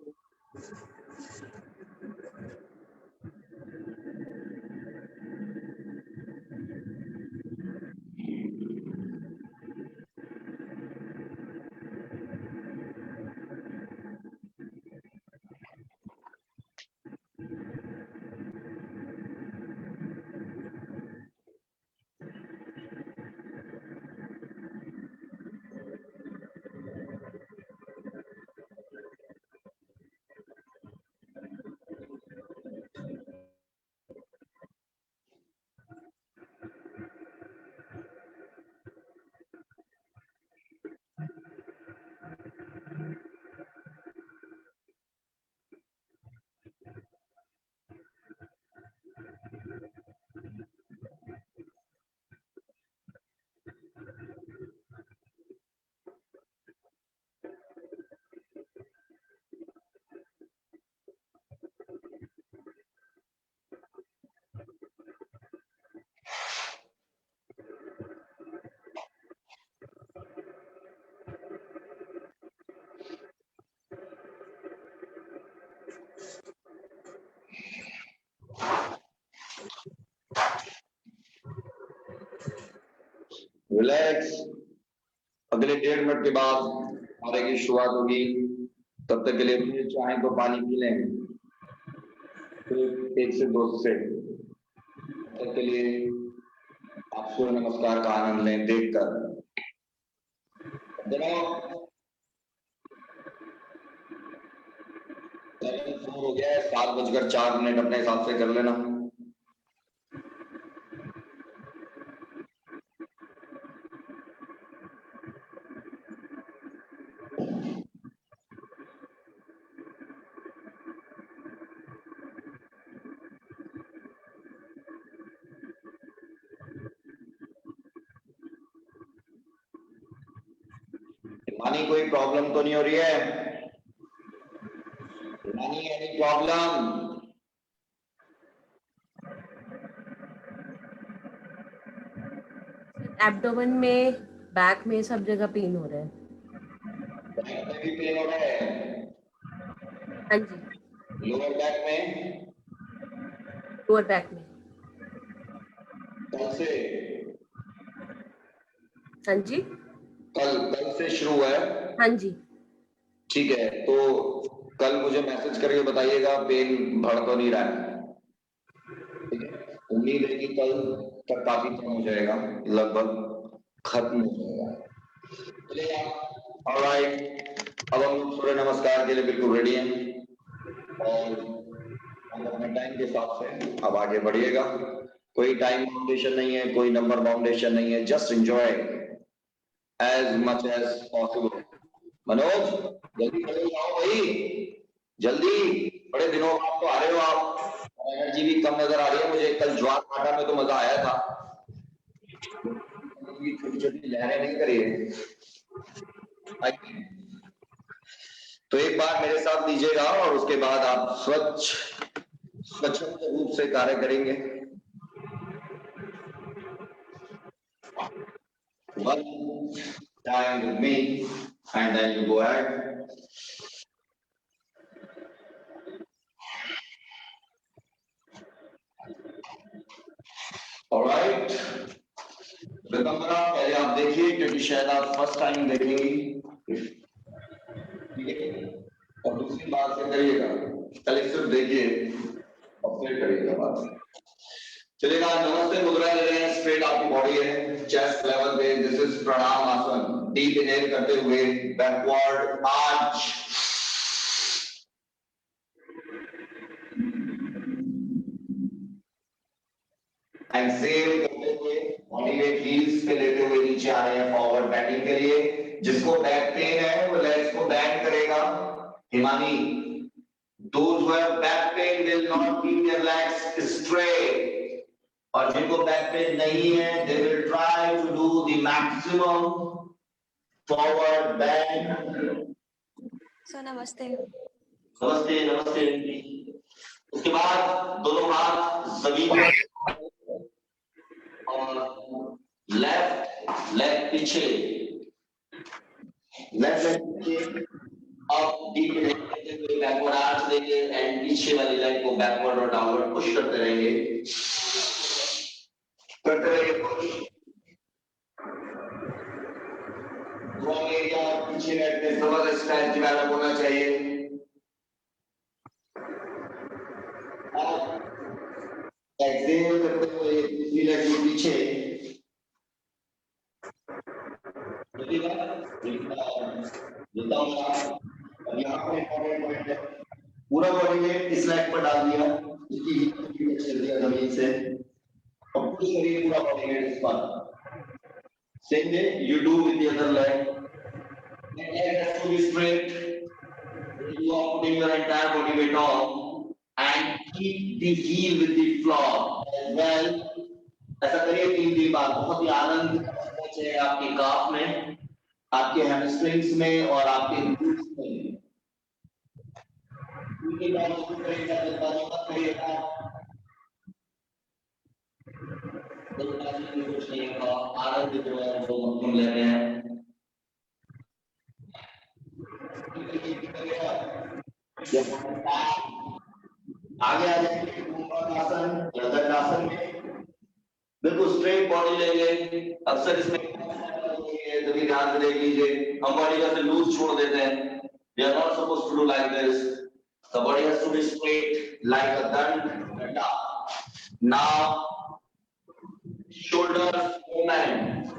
Relax. अगले 1.5 minute के बाद हमारे की शुरुआत होगी. तब तक के लिए चाहें तो पानी पी लें. फिर 1 से 2 से तब तक के लिए आप सूर्य नमस्कार का आनंद लें देखकर. हो गया है. 7:04 अपने हिसाब से कर लेना. रानी कोई प्रॉब्लम तो नहीं हो रही है? रानी एनी प्रॉब्लम? एब्डोमेन में, बैक में, सब जगह पेन हो रहा है. बैक में भी पेन हो रहा है? हाँ जी. लोअर बैक में? लोअर बैक में. कल से? हाँ जी. कल से शुरू है? हाँ जी. ठीक है, तो कल मुझे मैसेज करके बताइएगा पेन बढ़ तो नहीं रहा है. ठीक है, उम्मीद है कि कल तक काफी कम हो जाएगा, लगभग खत्म हो जाएगा. चलिए ऑलराइट, अब हम लोग सूर्य नमस्कार के लिए बिल्कुल रेडी हैं और हम अपने टाइम के हिसाब से अब आगे बढ़िएगा. कोई टाइम बाउंडेशन नहीं है, कोई नंबर बाउंडेशन नहीं है. Just enjoy as much as possible. Manoj जल्दी खड़े हो जाओ भाई, जल्दी. बड़े दिनों बाद तो आ रहे हो आप. एनर्जी भी कम नजर आ रही है मुझे. कल ज्वार काटा में तो मजा आया था. छोटी छोटी लहरें नहीं करिए। तो एक बार मेरे साथ लीजिएगा और उसके बाद आप स्वच्छंद रूप से कार्य करेंगे। One time with me and then you go ahead. Alright. विकम्बरा पहले आप देखिए क्योंकि शायद आप फर्स्ट टाइम देखेंगी, ठीक है? और दूसरी बात से करिएगा, पहले सिर्फ देखिए और फिर करिएगा बात। चलिएगा, नमस्ते मुद्रा ले रहे हैं, स्ट्रेट आपकी बॉडी है, चेस्ट लेवल पे। दिस इज प्रणाम आसन। डीप इनहेल करते हुए बैकवर्ड आर्च, एक्सेल करते हुए बॉडी वेट हील्स पे लेते हुए नीचे आ रहे हैं फॉरवर्ड बेंडिंग के लिए। जिसको बैक पेन है वो लेग्स को बेंड करेगा। Himani, those who have back pain will not keep their legs straight. और जिनको बैक पेन नहीं है they will try to do the maximum forward bend. Sir नमस्ते। नमस्ते नमस्ते। उसके बाद दोनों हाथ जमीन में और लेफ्ट लेग पीछे, लेफ्ट लेग पीछे, अब डीप करते हुए बैकवर्ड आर्च देंगे एंड पीछे वाली लेग को बैकवर्ड और डाउनवर्ड पुश करते रहेंगे, करते रहेंगे। ड्रॉ एरिया पीछे बैठने जबरदस्त स्ट्रेच डेवलप होना चाहिए। एक्सेल करते हुए दूसरी लेग को पीछे, अब यहाँ पे पॉइंट है, पूरा बॉडी वेट इस लेग पर डाल दिया, इसकी हिप चल दिया जमीन से और पुश करिए पूरा बॉडी वेट इस पर। Same way you do with the other leg. Leg has to be straight. You are putting your entire body weight on and keep the heel with the floor as well. ऐसा करिए 3 बार। बहुत ही आनंद है आपके काफ में, आपके hamstrings में और आपके glutes में। कुछ नहीं होगा, आनंद जो है वो हम ले रहे हैं। आगे आ जाएंगे आसन या दंडासन में, बिल्कुल स्ट्रेट बॉडी लेंगे। अक्सर इसमें तभी ध्यान से देख लीजिए, हम बॉडी का लूज छोड़ देते हैं। We are not supposed to do like this. The body has to be straight like a danda. Now, shoulders movement.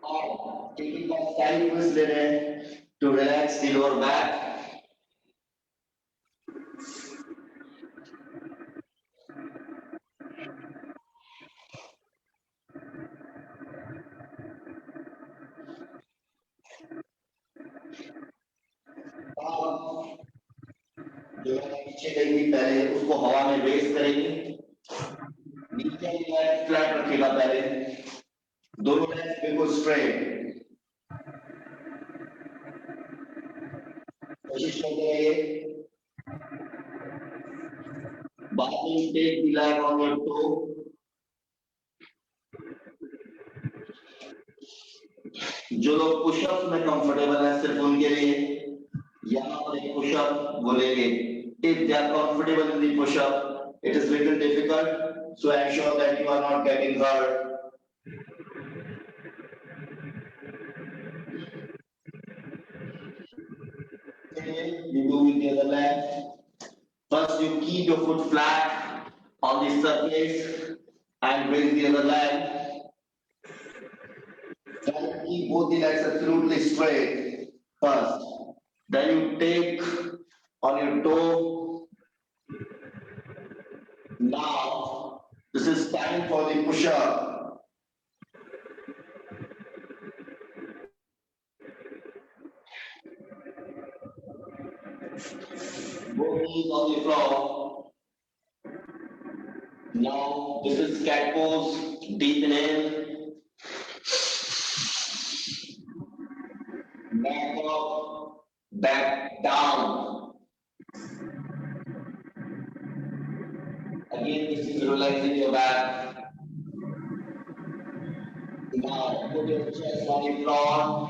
और taking a side twist ले रहे हैं to relax the lower back. जो पीछे गई पहले उसको हवा में रेस करेंगे, नीचे फ्लैट रखेगा पहले, दोनों लेग्स बिल्कुल स्ट्रेट। कोशिश करते रहिए। बाद में take the leg on your toe. जो लोग पुशअप में कंफर्टेबल है सिर्फ उनके लिए यहाँ पर एक पुशअप बोलेंगे। If they are comfortable in the push-up, it is little difficult, so ensure that you are not getting hurt. You do with the other leg. First, you keep your foot flat on the surface and raise the other leg. Then keep both the legs absolutely straight first. Then you take on your toe. Now, this is time for the push-up. Both knees on the floor. Now this is cat pose. Deep inhale. Back up, back down. Again, this is relaxing your back. Now put your chest on the floor.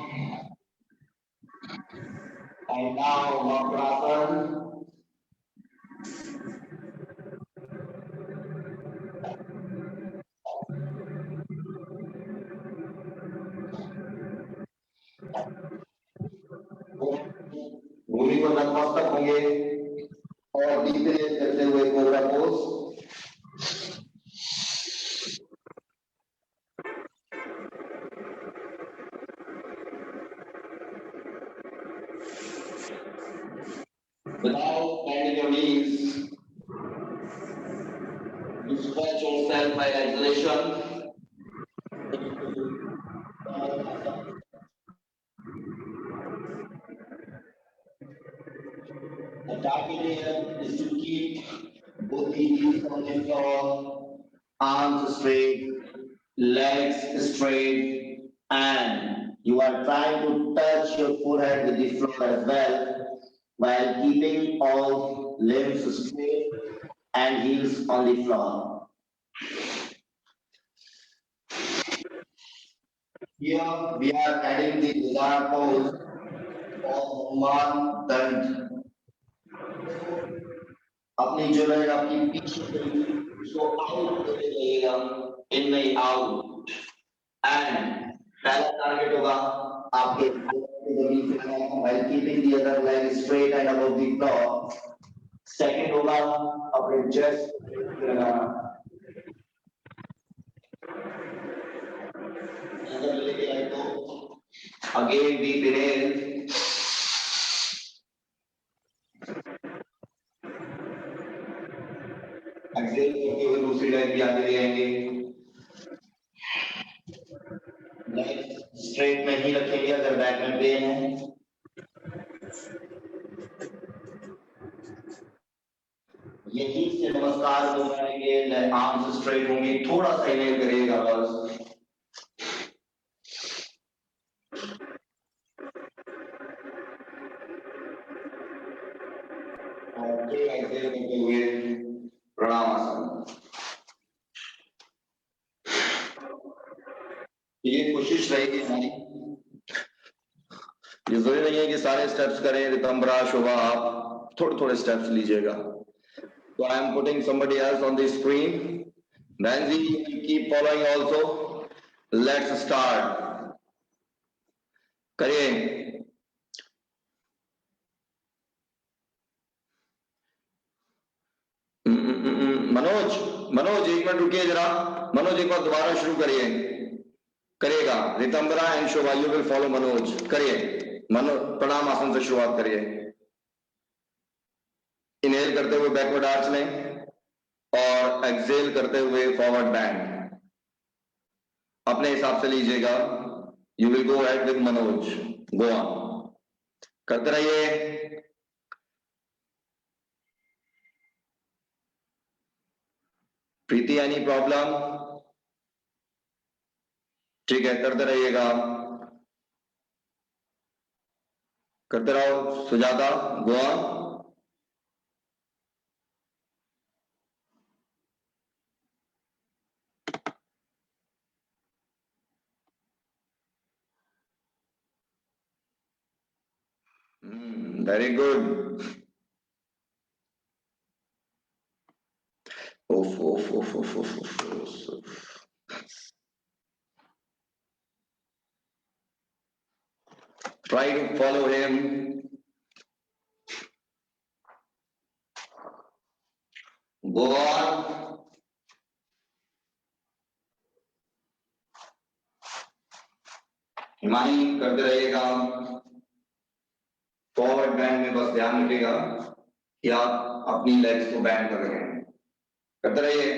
And now Vakrasana. भूमि को नतमस्तक होंगे और deep inhale करते हुए cobra pose. Without bending your knees, you stretch yourself by exhalation. The target here is to keep both the knees on the floor, arms straight, legs straight, and you are trying to touch your forehead with the floor as well, while keeping all limbs straight and heels on the floor. Here we are adding the desired pose of Hanuman Dand. अपनी जो है आपकी पीछे उसको out करते जाइएगा, इन नहीं out. And पहला टारगेट होगा आपके जमीन पे लगाना while keeping the other leg straight and above the floor. Second होगा अपने चेस्ट पे लगाना. अंदर लेके आए तो अगेन डीप इनहेल. एक्सेल करते हुए दूसरी लाइन भी आगे ले आएंगे. लेग स्ट्रेट में ही रखेंगे अगर बैक में पेन है. यही से नमस्कार दोहराएंगे. आर्म्स स्ट्रेट होंगे. थोड़ा सा इनहेल करिएगा बस. और फिर एक्सेल करते हुए प्रणामासन. ये कोशिश रहेगी हमारी. ये जरूरी नहीं है कि सारे स्टेप्स करें. रितंबरा, शोभा, आप थोड़े थोड़े स्टेप्स लीजिएगा. So I am putting somebody else on the screen. Nancy, you keep following also. Let's start. करिए. मनोज एक मिनट रुकिए जरा. मनोज एक बार दोबारा शुरू करिए. करिएगा. Ritambara and Shobha, you will follow Manoj. करिए. मनोज प्रणाम आसन से शुरुआत करिए. इनहेल करते हुए बैकवर्ड आर्च लें और एक्सेल करते हुए फॉरवर्ड बैंड. अपने हिसाब से लीजिएगा. You will go ahead with Manoj. Go on. करते रहिए. प्रीति, एनी प्रॉब्लम? ठीक है, करते रहिएगा. करते रहो. Sujata, go on. Very good. Try to follow him. Go on. Himani करते रहिएगा. फॉरवर्ड बैंड में बस ध्यान रखिएगा कि आप अपनी लेग्स को बैंड कर रहे हैं. करते रहिए.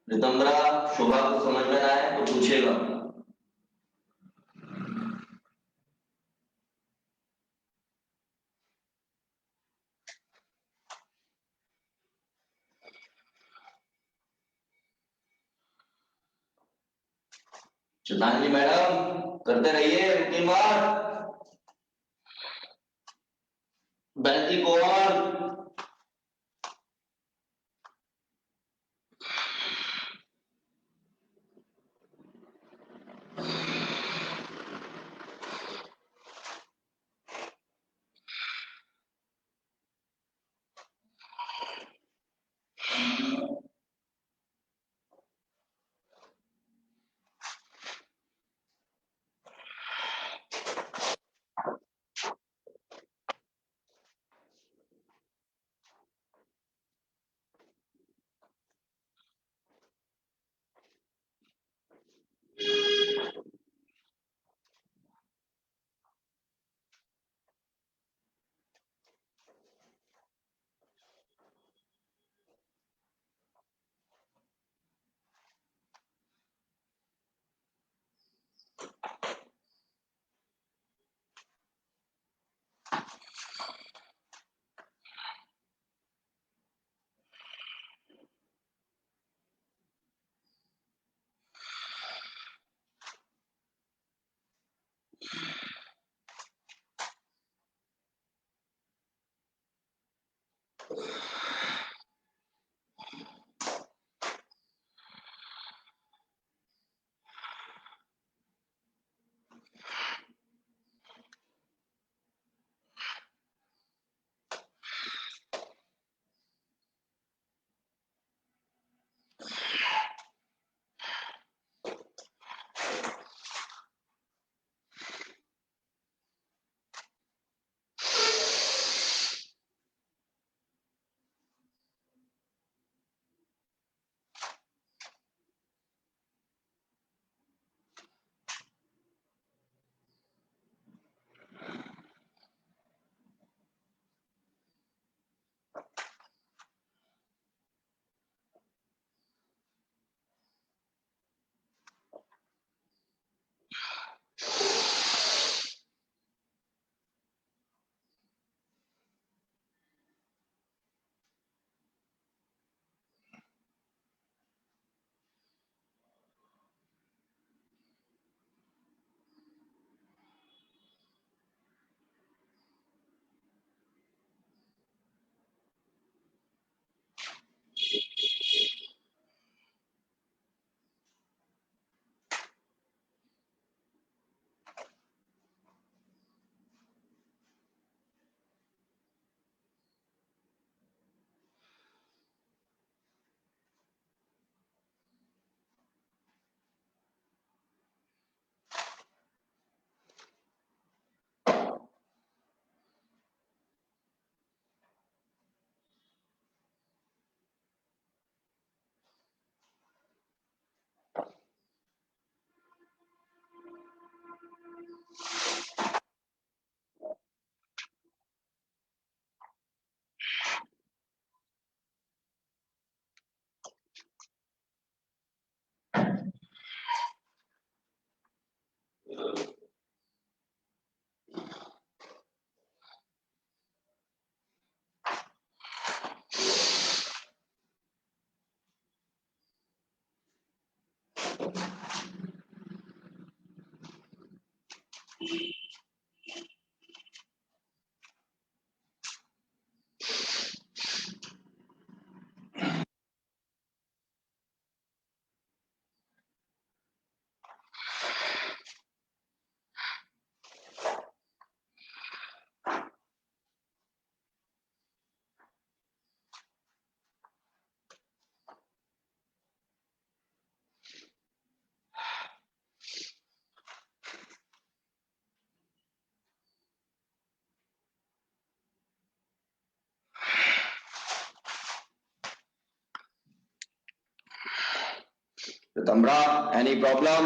रितंबरा शोभा को समझ में ना आए तो पूछेगा। श्रद्धांजलि मैडम करते रहिए रूटीन वर्क। बैठी को और रितंबरा एनी प्रॉब्लम?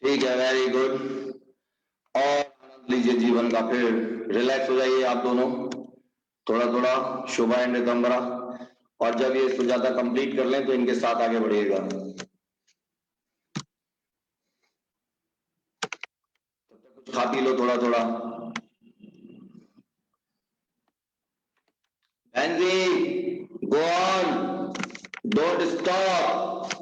ठीक है, वेरी गुड। और आनंद लीजिए जीवन का, फिर रिलैक्स हो जाइए आप दोनों थोड़ा थोड़ा, शोभा एंड रितंबरा। और जब ये सुजाता कंप्लीट कर लें तो इनके साथ आगे बढ़िएगा। खा पी लो थोड़ा थोड़ा। Go on, don't stop.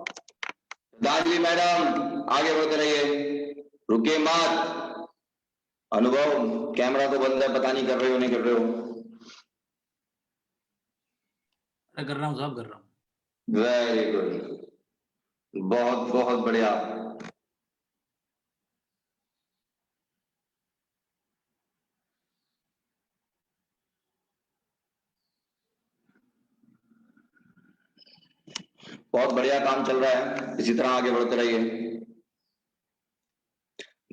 दादी मैडम आगे बढ़ते रहिए, रुकिए मत। अनुभव कैमरा तो बंद है, पता नहीं कर रहे हो नहीं कर रहे हो। मैं कर रहा हूँ साहब, कर रहा हूँ। वेरी गुड, बहुत बहुत बढ़िया। बहुत बढ़िया काम चल रहा है, इसी तरह आगे बढ़ते रहिए।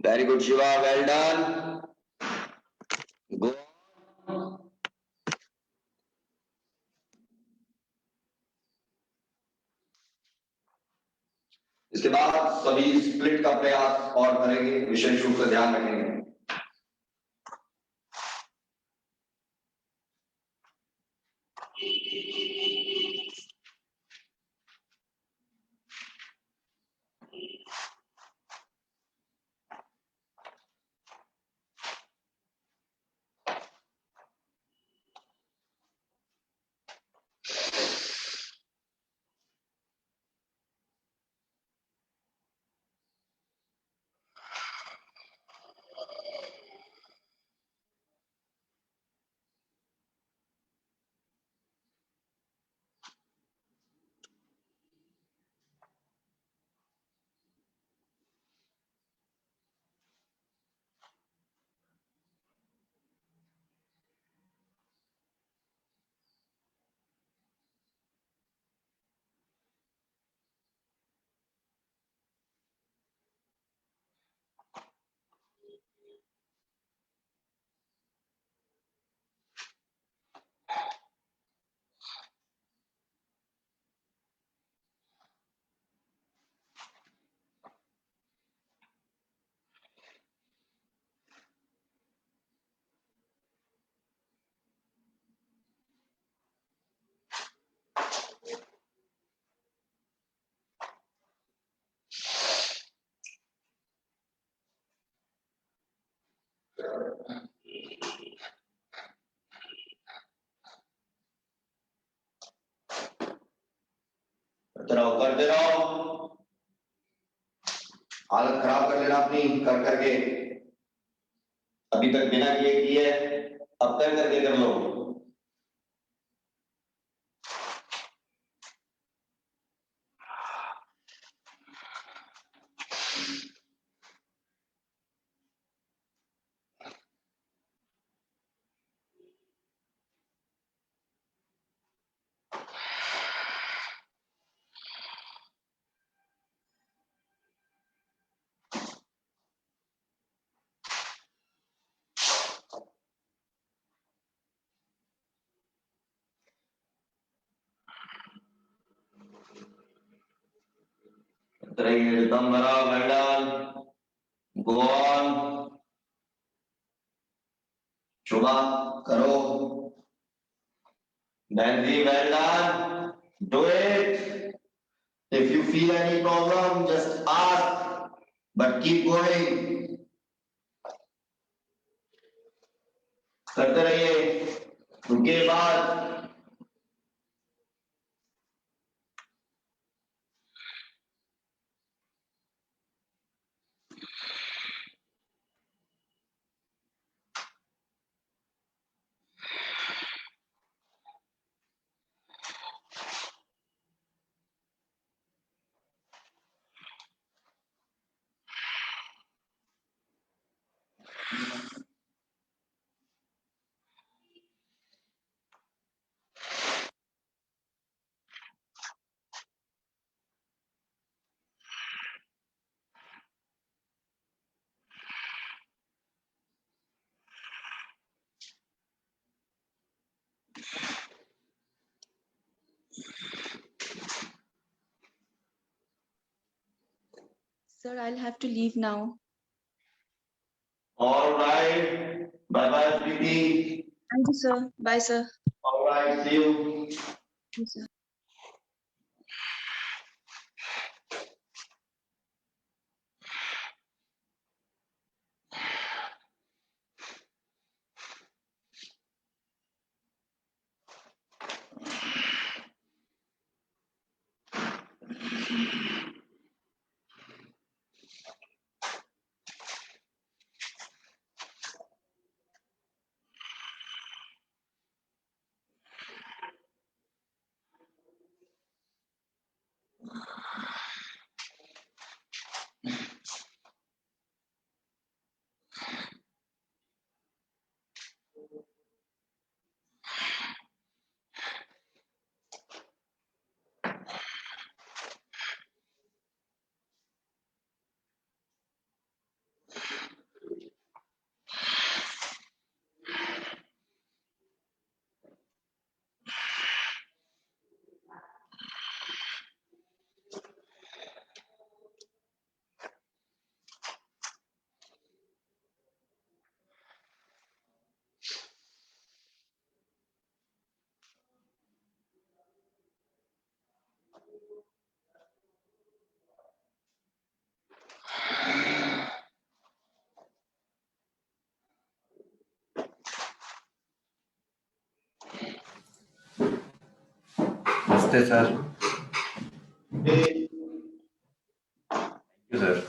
Very good Shiva, well done. Go. इसके बाद सभी स्प्लिट का प्रयास और करेंगे, विशेष रूप से ध्यान रखेंगे। करते रहो, हालत खराब कर लेना अपनी कर करके। अभी तक बिना किए किए, अब कर करके कर लो। रहिए, दम भरा, वेल गो ऑन। शुभा करो, Nancy, well done. Do it. If you feel any problem, just ask, but keep going. करते रहिए, उनके बाद Sir, I'll have to leave now. all right. Bye bye, Preeti. Thank you, sir. Bye, sir. All right, see you. Yes, sir. नमस्ते sir. Sir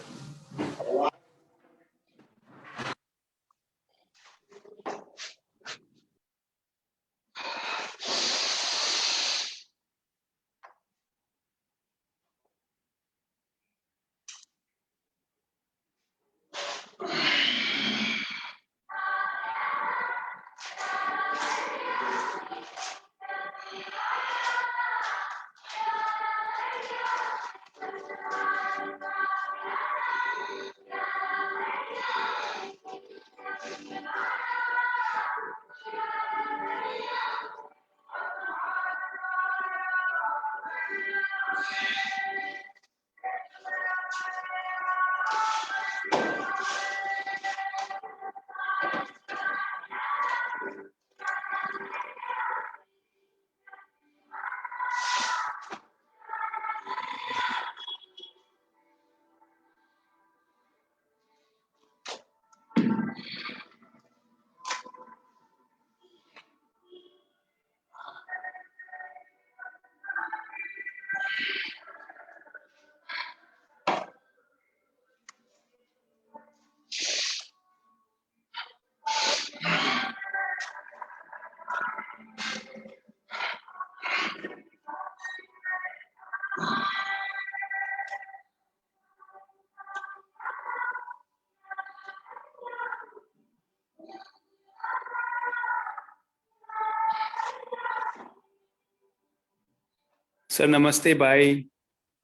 sir नमस्ते, bye.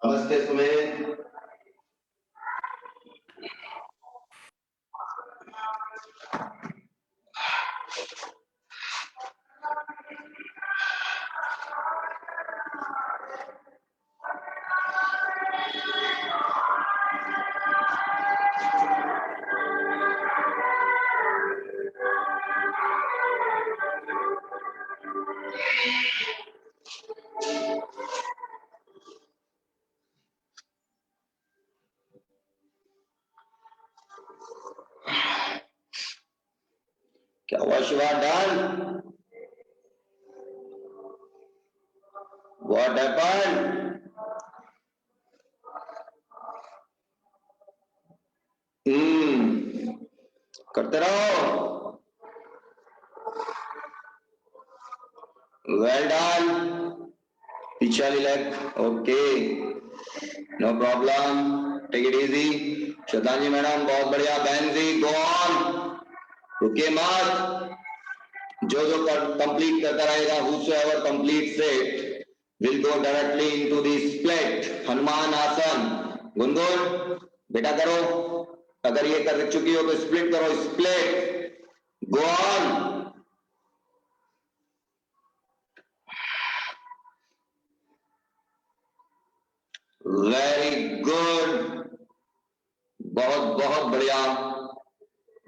नमस्ते सुमेर। क्या हुआ Shiva? Done? What happened? करते रहो। Well done. पीछे वाली leg, okay, no problem, take it easy. Shraddhanjali madam बहुत बढ़िया। बहन जी गो ऑन, रुकिए मत। जो जो कंप्लीट करता रहेगा, whosoever completes it will go directly into the split Hanuman आसन। गुनगुन बेटा करो, अगर ये कर चुकी हो तो स्प्लिट करो, split, go on. Very good, बहुत बहुत बढ़िया,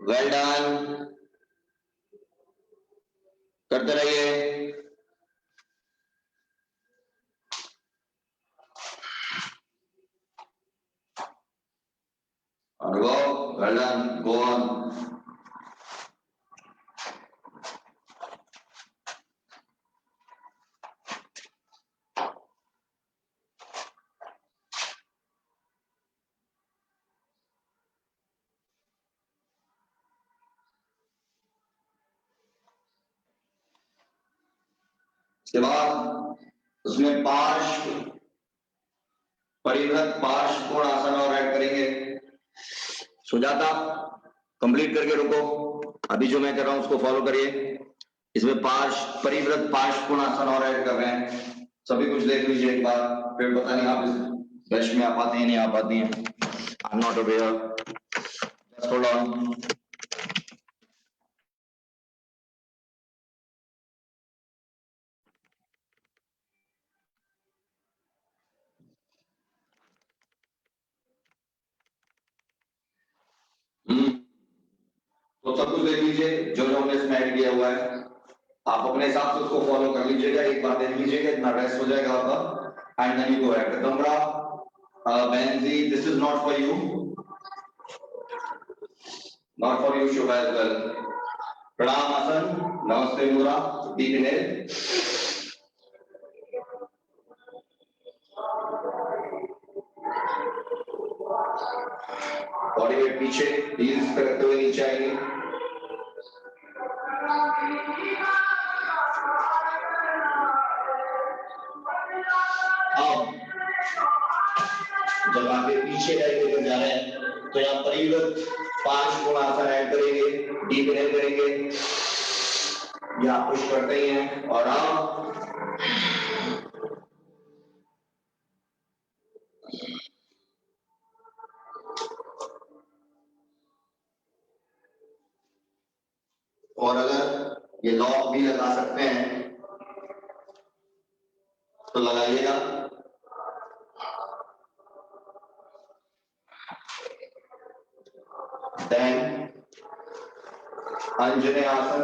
वेल डन, करते रहिए। Go, well done, go on. इसके बाद उसमें पार्श्व परिवृत पार्श्व कोण आसन और ऐड करेंगे। सुजाता कंप्लीट करके रुको, अभी जो मैं कर रहा हूं उसको फॉलो करिए। इसमें पार्श्व परिवृत पार्श्व कोण आसन और ऐड कर रहे हैं। सभी कुछ देख लीजिए एक बार, फिर पता नहीं आप इस बैच में आ पाते हैं नहीं आ पाती हैं। I am not aware, just hold on. तो सब कुछ देख लीजिए जो जो हमने इसमें ऐड किया हुआ है, आप अपने हिसाब से उसको फॉलो कर लीजिएगा। एक बार देख लीजिएगा, इतना रेस्ट हो जाएगा आपका। And then you go ahead. Kadambara, Benzi, this is not for you, not for you Shubha as well. Pranam Asan, Namaste Mudra, deep inhale. Body weight पीछे, हील्स पे रखते हुए नीचे आएंगे। अब जब आप ये पीछे लेकर जा रहे हैं तो यहाँ परिवृत पांच कोण आसन ऐड करेंगे, डीप इनहेल करेंगे, यहाँ पुश करते ही हैं और आप और अगर ये लॉक भी लगा सकते हैं तो लगाइएगा। देन अंजने आसन,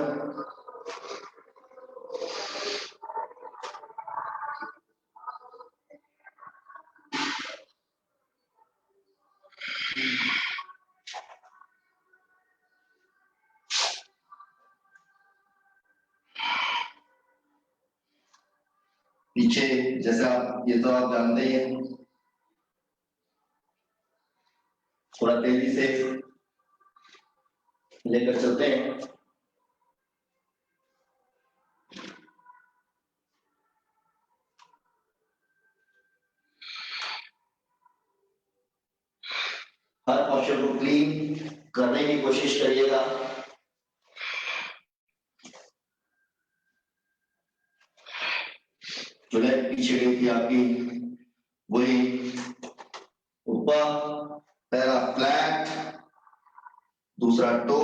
पीछे जैसा ये तो आप जानते ही हैं, थोड़ा तेजी से लेकर चलते हैं। हर पोस्चर को क्लीन करने की कोशिश करिएगा। जो लेग पीछे गई थी आपकी, वही ऊपर, पहला फ्लैट, दूसरा टो,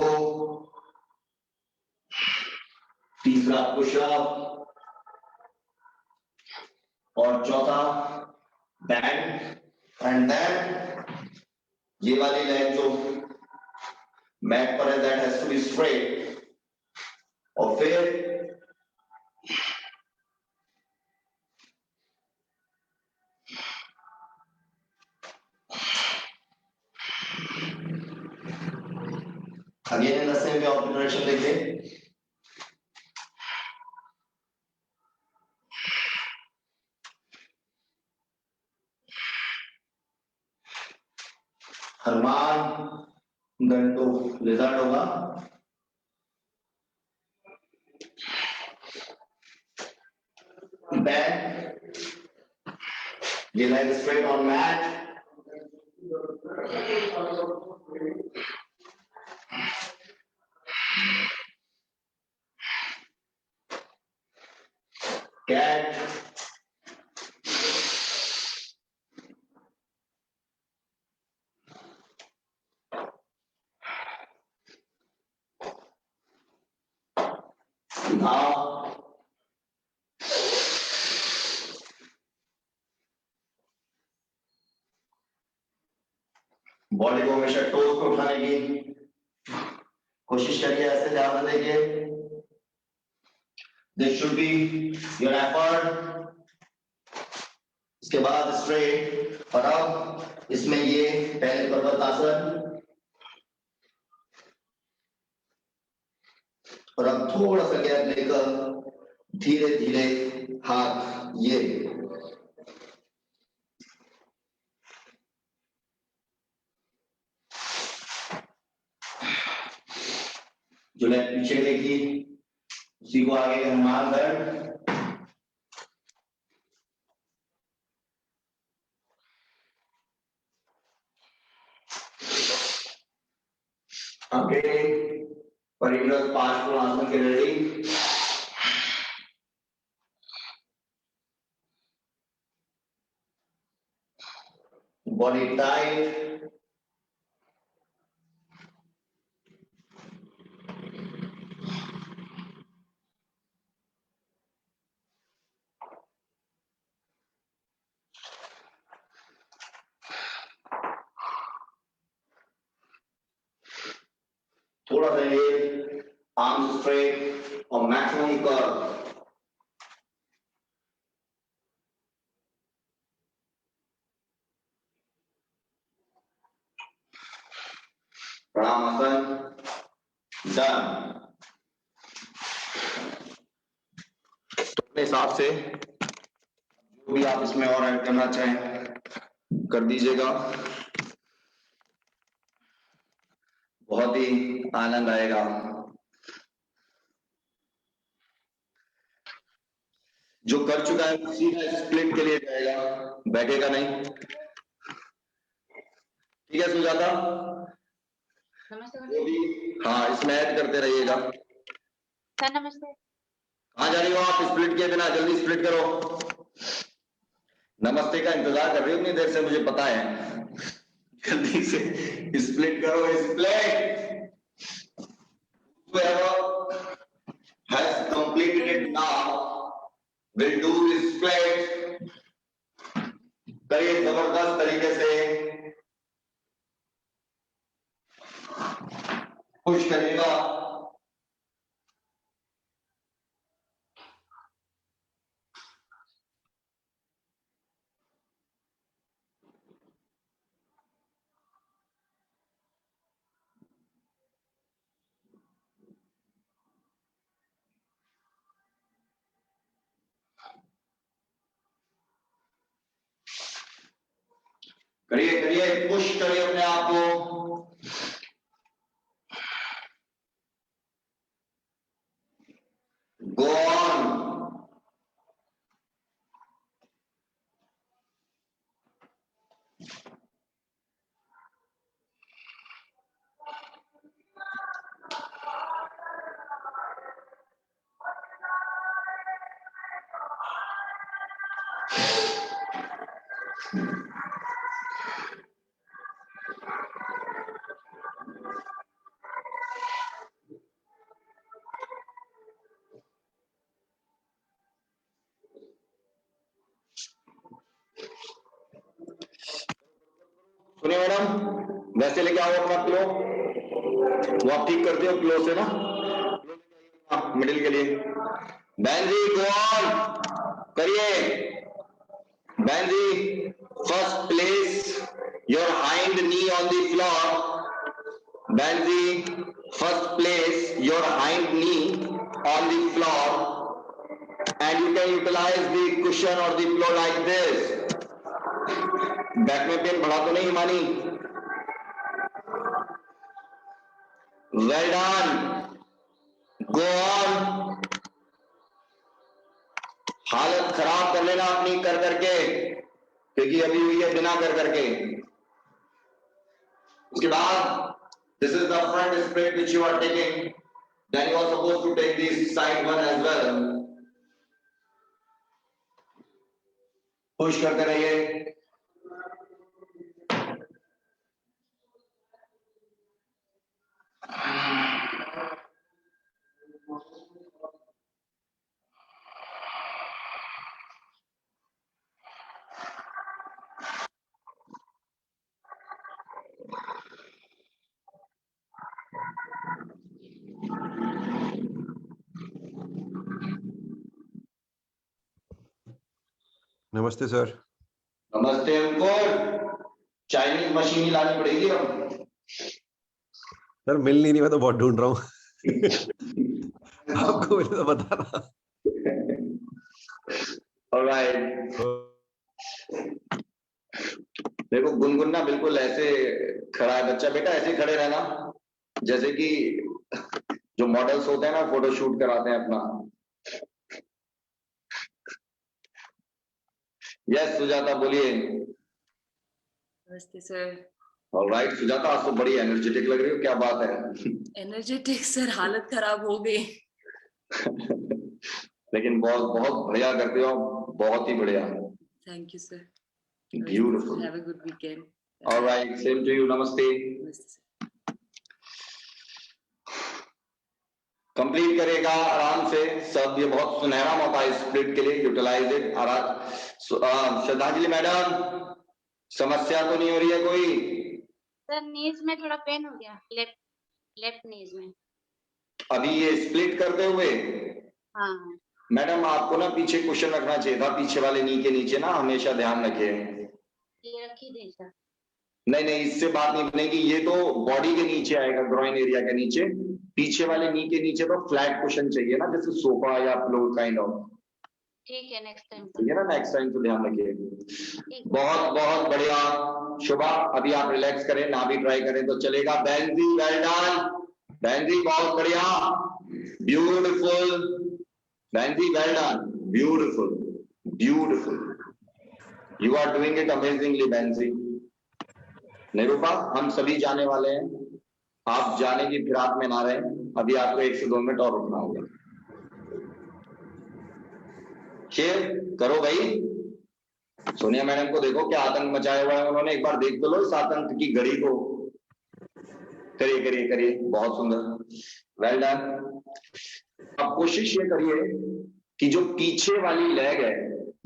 तीसरा पुशअप और चौथा बैंड। एंड देन ये वाली लाइन जो मैट पर है, that has to be straight. और फिर again in the same way of direction देखिए। हनुमान दंडो लिजर्ड होगा। बैक, ये line straight on mat. Cat, now body को हमेशा टोज को उठाने की कोशिश करिए। ऐसे ध्यान से देखिए, this should be your effort. इसके बाद स्ट्रेट, और अब इसमें ये पहले पर्वतासन, और अब थोड़ा सा गैप लेकर धीरे धीरे हाथ ये जो लेग पीछे लेगी उसी को आगे हनुमान दंड। आगे परिग्रह 5 कोणासन के रेडी। Body tight. थोड़ा सा ये आर्म स्ट्रेट और मैक्सिमम कर्व। प्रणामासन डन। तो अपने हिसाब से जो भी आप इसमें और ऐड करना चाहें कर दीजिएगा, बहुत ही आनंद आएगा। जो कर चुका है वो सीधा स्प्लिट के लिए जाएगा, बैठेगा नहीं। ठीक है सुजाता? वो भी हाँ इसमें ऐड करते रहिएगा। सर नमस्ते। कहाँ जा रही हो आप स्प्लिट किए बिना? जल्दी स्प्लिट करो। नमस्ते का इंतजार कर रही हो इतनी देर से, मुझे पता है। जल्दी से स्प्लिट करो। Split whoever has completed it now will do this split। करिए जबरदस्त तरीके से, पुश करिएगा। करिए करिए, पुश करिए अपने आप को। Go on. सुनिए मैडम, वैसे लेके आओ अपना क्लो। वो आप ठीक करते हो क्लो से ना, मिडिल के लिए। बहन जी गो ऑन करिए। बहन जी first place your hind knee on the floor. बहन जी first place your hind knee on the floor and you can utilize the cushion और the floor like this. Back में पेन बढ़ा तो नहीं मानी? Well done, go on. हालत खराब कर लेना अपनी कर करके, क्योंकि अभी हुई है बिना कर करके। उसके बाद this is the front split which you are taking, then you are supposed to take this side one as well. Push करते रहिए। नमस्ते सर। नमस्ते अंकुर। चाइनीज मशीन ही लानी पड़ेगी अब। सर मिल नहीं रही, मैं तो बहुत ढूंढ रहा हूँ। आपको मैंने तो बता रहा। ऑलराइट, देखो गुनगुन ना बिल्कुल ऐसे खड़ा है बच्चा, बेटा ऐसे खड़े रहना जैसे कि जो मॉडल्स होते हैं ना फोटो शूट कराते हैं अपना। यस सुजाता बोलिए। नमस्ते सर। ऑलराइट सुजाता, आज तो बड़ी एनर्जेटिक लग रही हो, क्या बात है? एनर्जेटिक सर, हालत खराब हो गई। लेकिन बहुत बहुत बढ़िया करते हो, बहुत ही बढ़िया। Thank you sir. Beautiful. Have a good weekend. Alright, same to you, नमस्ते। कंप्लीट करेगा आराम से सब, ये बहुत सुनहरा मौका है स्प्लिट के लिए, यूटिलाइज इट। श्रद्धांजलि मैडम, समस्या तो नहीं हो रही है कोई? सर नीज में थोड़ा पेन हो गया, लेफ्ट नीज में। अभी ये स्प्लिट करते हुए? हाँ। मैडम आपको ना पीछे क्वेश्चन रखना चाहिए था, पीछे वाले नी के नीचे ना, हमेशा ध्यान रखिए। ये रखी दे सर। नहीं नहीं, इससे बात नहीं बनेगी, ये तो बॉडी के नीचे आएगा, ग्रॉइन एरिया के नीचे। पीछे वाले नी के नीचे तो फ्लैट क्वेश्चन चाहिए ना, जैसे सोफा या फ्लोर काइंड ऑफ। ठीक है, नेक्स्ट टाइम। ठीक है ना, नेक्स्ट टाइम तो ध्यान रखिए। बहुत बहुत बढ़िया शुभा, अभी आप रिलैक्स करें, ना भी ट्राई करें तो चलेगा। बेंजी वेल डन, बेंजी बहुत बढ़िया, beautiful, Benji well done, beautiful beautiful, you are doing it amazingly Benji. Nirupa, हम सभी जाने वाले हैं, आप जाने की फिराक में ना रहें, अभी आपको 1 से 2 मिनट और रुकना होगा। शेर करो भाई। सोनिया मैडम को देखो क्या आतंक मचाया हुआ है उन्होंने, एक बार देख तो लो इस आतंक की घड़ी को। करिए करिए करिए, बहुत सुंदर, वेल डन। अब कोशिश ये करिए कि जो पीछे वाली लेग है,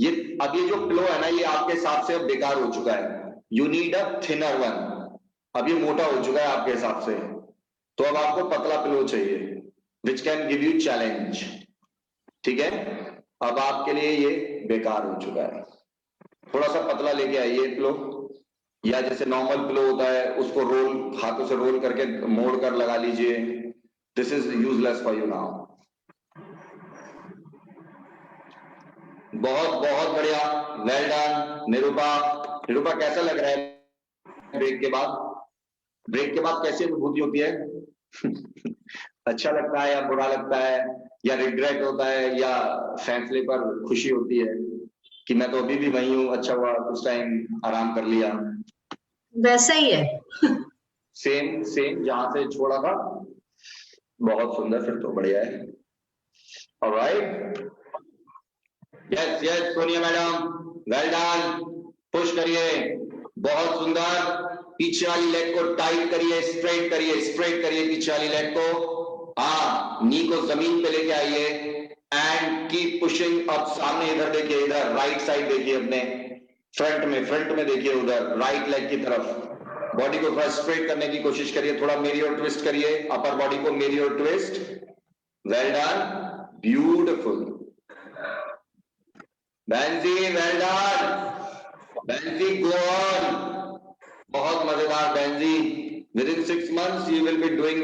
ये अब ये जो पिलो है ना, ये आपके हिसाब से अब बेकार हो चुका है। You need a thinner one. अब ये मोटा हो चुका है आपके हिसाब से, तो अब आपको पतला पिलो चाहिए, which can give you challenge. ठीक है, अब आपके लिए ये बेकार हो चुका है, थोड़ा सा पतला लेके आइए पिलो, या जैसे नॉर्मल पिलो होता है उसको रोल, हाथों से रोल करके मोड़ कर लगा लीजिए। This is useless for you now. बहुत बहुत बढ़िया, वेल डन निरूपा। निरूपा कैसा लग रहा है ब्रेक के बाद? ब्रेक के बाद कैसी अनुभूति होती है? अच्छा लगता है या बुरा लगता है, या रिग्रेट होता है, या फैसले पर खुशी होती है कि मैं तो अभी भी वही हूं, अच्छा हुआ कुछ टाइम आराम कर लिया? वैसा ही है। सेम सेम जहां से छोड़ा था। बहुत सुंदर, फिर तो बढ़िया है। Alright, yes yes Sonia madam, well done, push करिए, बहुत सुंदर। पीछे वाली लेग को टाइट करिए, स्ट्रेट करिए, स्ट्रेट करिए पीछे वाली लेग को। हाँ, नी को जमीन पे लेके आइए एंड कीप पुशिंग अप। सामने इधर देखिए, इधर राइट साइड देखिए, अपने फ्रंट में देखिए, उधर राइट लेग की तरफ। बॉडी को थोड़ा स्ट्रेट करने की कोशिश करिए, थोड़ा मेरी और ट्विस्ट करिए, अपर बॉडी को मेरी और twist. Well done, beautiful Benji, well done Benji, go on. बहुत मजेदार Benji, with in 6 months you will be doing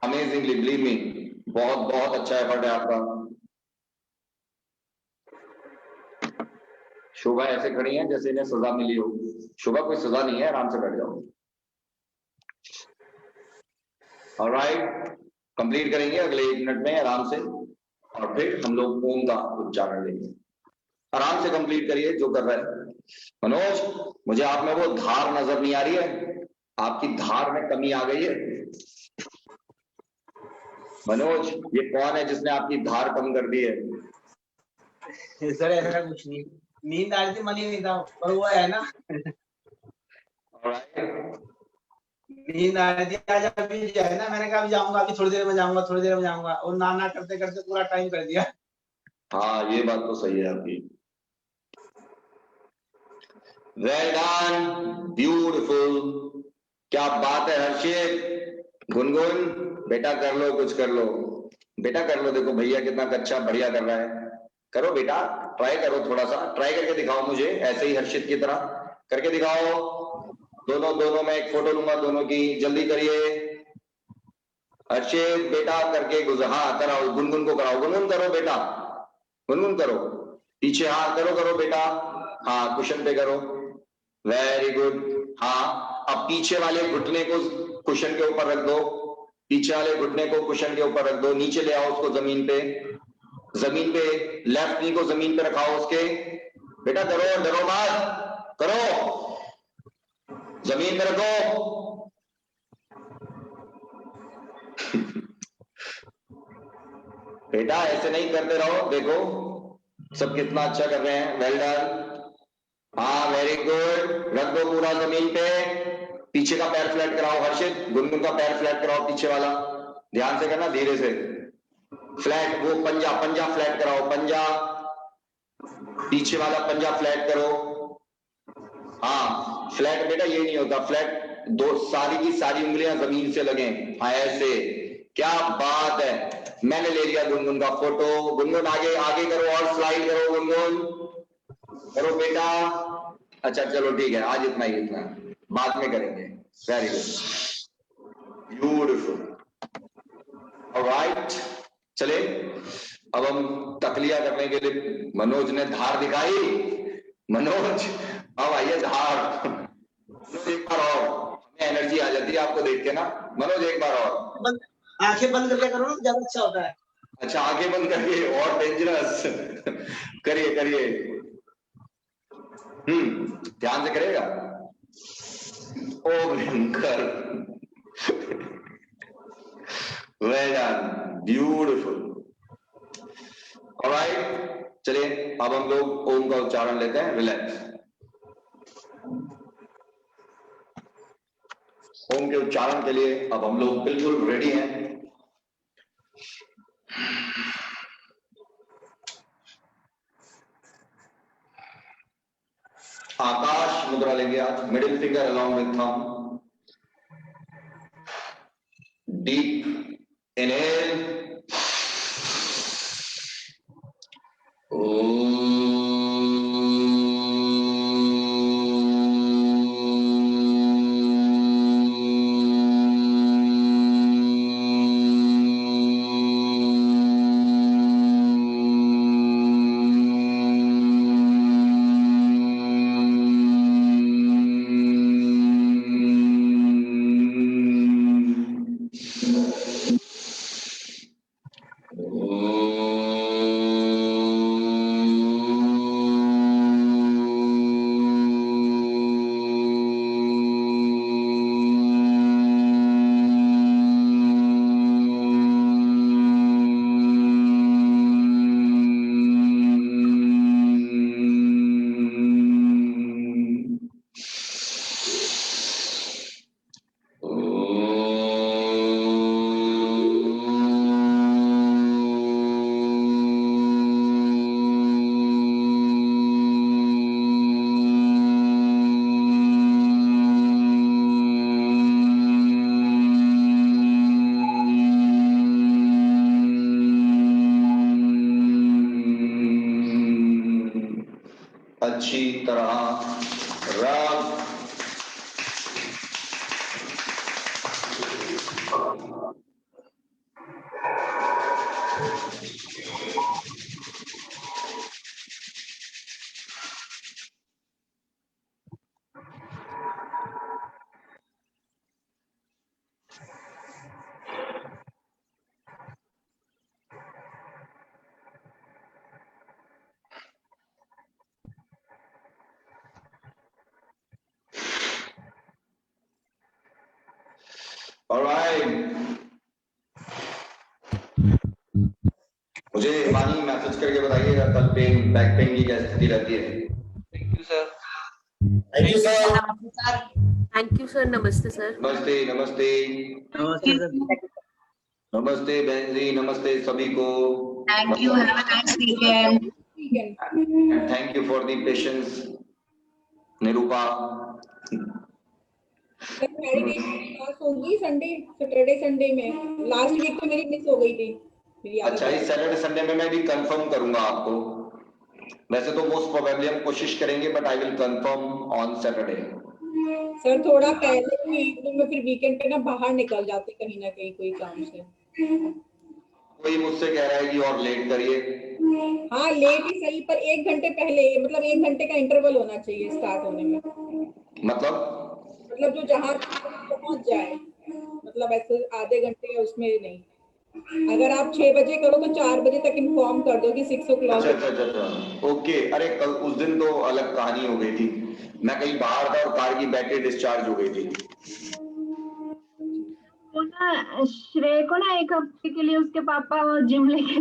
amazingly, believe me. बहुत बहुत अच्छा एफर्ट है आपका। शोभा ऐसे खड़ी है जैसे इन्हें सजा मिली हो। शोभा कोई सजा नहीं है, आराम से बैठ जाओ। ऑलराइट, कंप्लीट करेंगे अगले 1 मिनट में आराम से, और फिर हम लोग ओम का उच्चारण लेंगे। आराम से कंप्लीट करिए जो कर रहे हैं। मनोज, मुझे आप में वो धार नजर नहीं आ रही है, आपकी धार में कमी आ गई है। मनोज, ये कौन है जिसने आपकी धार कम कर दी है? सर ऐसा कुछ नहीं, नींद आ रही थी, मन ही नहीं था, पर वो है ना, नींद आ रही थी आज, अभी जो है ना, मैंने कहा अभी जाऊंगा, अभी थोड़ी देर में जाऊंगा, थोड़ी देर में जाऊंगा, और ना करते करते पूरा टाइम कर दिया। हाँ, ये बात तो सही है आपकी। वेल डन, ब्यूटीफुल, क्या बात है हर्षित। गुनगुन, बेटा कर लो, कुछ कर लो, बेटा कर लो। देखो भैया कितना अच्छा बढ़िया कर रहा है, करो बेटा, ट्राई करो, थोड़ा सा ट्राई करके दिखाओ मुझे, ऐसे ही हर्षित की तरह करके दिखाओ। दोनों में एक फोटो लूंगा दोनों की, जल्दी करिए। हर्षित बेटा करके गुजर, हाँ कराओ, गुनगुन को कराओ, गुनगुन करो बेटा, गुनगुन करो, पीछे हाँ करो बेटा, हाँ कुशन पे करो, वेरी गुड। हाँ अब पीछे वाले घुटने को कुशन के ऊपर रख दो, पीछे वाले घुटने को कुशन के ऊपर रख दो, नीचे ले आओ उसको जमीन पे, जमीन पे लेफ्ट नी को जमीन पे रखाओ उसके, बेटा डरो डरो मत, करो, जमीन पे रखो। बेटा ऐसे नहीं करते रहो, देखो सब कितना अच्छा कर रहे हैं, वेल डन, हाँ वेरी गुड, रख दो पूरा जमीन पे, पीछे का पैर फ्लैट कराओ हर्षित, गुनगुन का पैर फ्लैट कराओ पीछे वाला, ध्यान से करना, धीरे से फ्लैट, वो पंजा पंजा फ्लैट कराओ, पंजा पीछे वाला पंजा फ्लैट करो, हाँ फ्लैट बेटा ये नहीं होता, फ्लैट दो सारी की सारी उंगलियां जमीन से लगे, हाँ ऐसे, क्या बात है, मैंने ले लिया गुनगुन का फोटो, गुनगुन आगे आगे करो और स्लाइड करो, गुनगुन करो बेटा, अच्छा चलो ठीक है, आज इतना ही, इतना बाद में करेंगे, वेरी गुड ब्यूटीफुल, ऑलराइट, चले अब हम तकलिया करने के लिए, मनोज ने धार दिखाई, मनोज अब आइए धार, मनोज एक बार और, हमें एनर्जी आ जाती है आपको देख के ना, मनोज एक बार और, आंखें बंद करके करो ना, ज्यादा अच्छा होता है। अच्छा आंखें बंद करके और डेंजरस, करिए करिए, ध्यान से करेगा, ओ भयंकर, वेल डन, ब्यूटीफुल, ऑलराइट, चलिए अब हम लोग ओम का उच्चारण लेते हैं, रिलैक्स, ओम के उच्चारण के लिए अब हम लोग बिल्कुल रेडी हैं, आकाश मुद्रा लेंगे आज, middle finger along with thumb, deep inhale, अच्छी तरह रब, ऑलराइट, मुझे हिमानी मैसेज करके बताइएगा कल पेन, बैक पेन की क्या स्थिति रहती है। Thank you sir, thank you sir, thank you sir, नमस्ते सर, नमस्ते नमस्ते नमस्ते सर, नमस्ते बहन जी, नमस्ते सभी को, thank you, have a nice weekend, thank you for the patience Nirupa. होगी संडे, सैटरडे संडे में, लास्ट वीक तो मेरी मिस हो गई थी। अच्छा इस सैटरडे संडे में मैं भी कंफर्म करूंगा आपको, वैसे तो मोस्ट प्रोबेबली हम कोशिश करेंगे, but I will confirm on Saturday. Sir थोड़ा पहले ही इवनिंग में, फिर वीकेंड पे ना बाहर निकल जाते कहीं ना कहीं कोई काम से। कोई मुझसे कह रहा है कि और लेट करिए। हाँ लेट ही सही, पर 1 घंटे पहले, मतलब 1 घंटे का इंटरवल होना चाहिए स्टार्ट होने में। मतलब जो जहाँ पहुंच जाए, मतलब ऐसे आधे घंटे या उसमें नहीं। अगर आप 6 बजे करो तो 4 बजे तक इन्फॉर्म कर दो कि 6 o'clock। अच्छा ओके। अरे कल उस दिन तो अलग कहानी हो गई थी, मैं कहीं बाहर था और कार की बैटरी डिस्चार्ज हो गई थी। वो ना श्रेय को ना 1 हफ्ते के लिए उसके पापा वो जिम लेके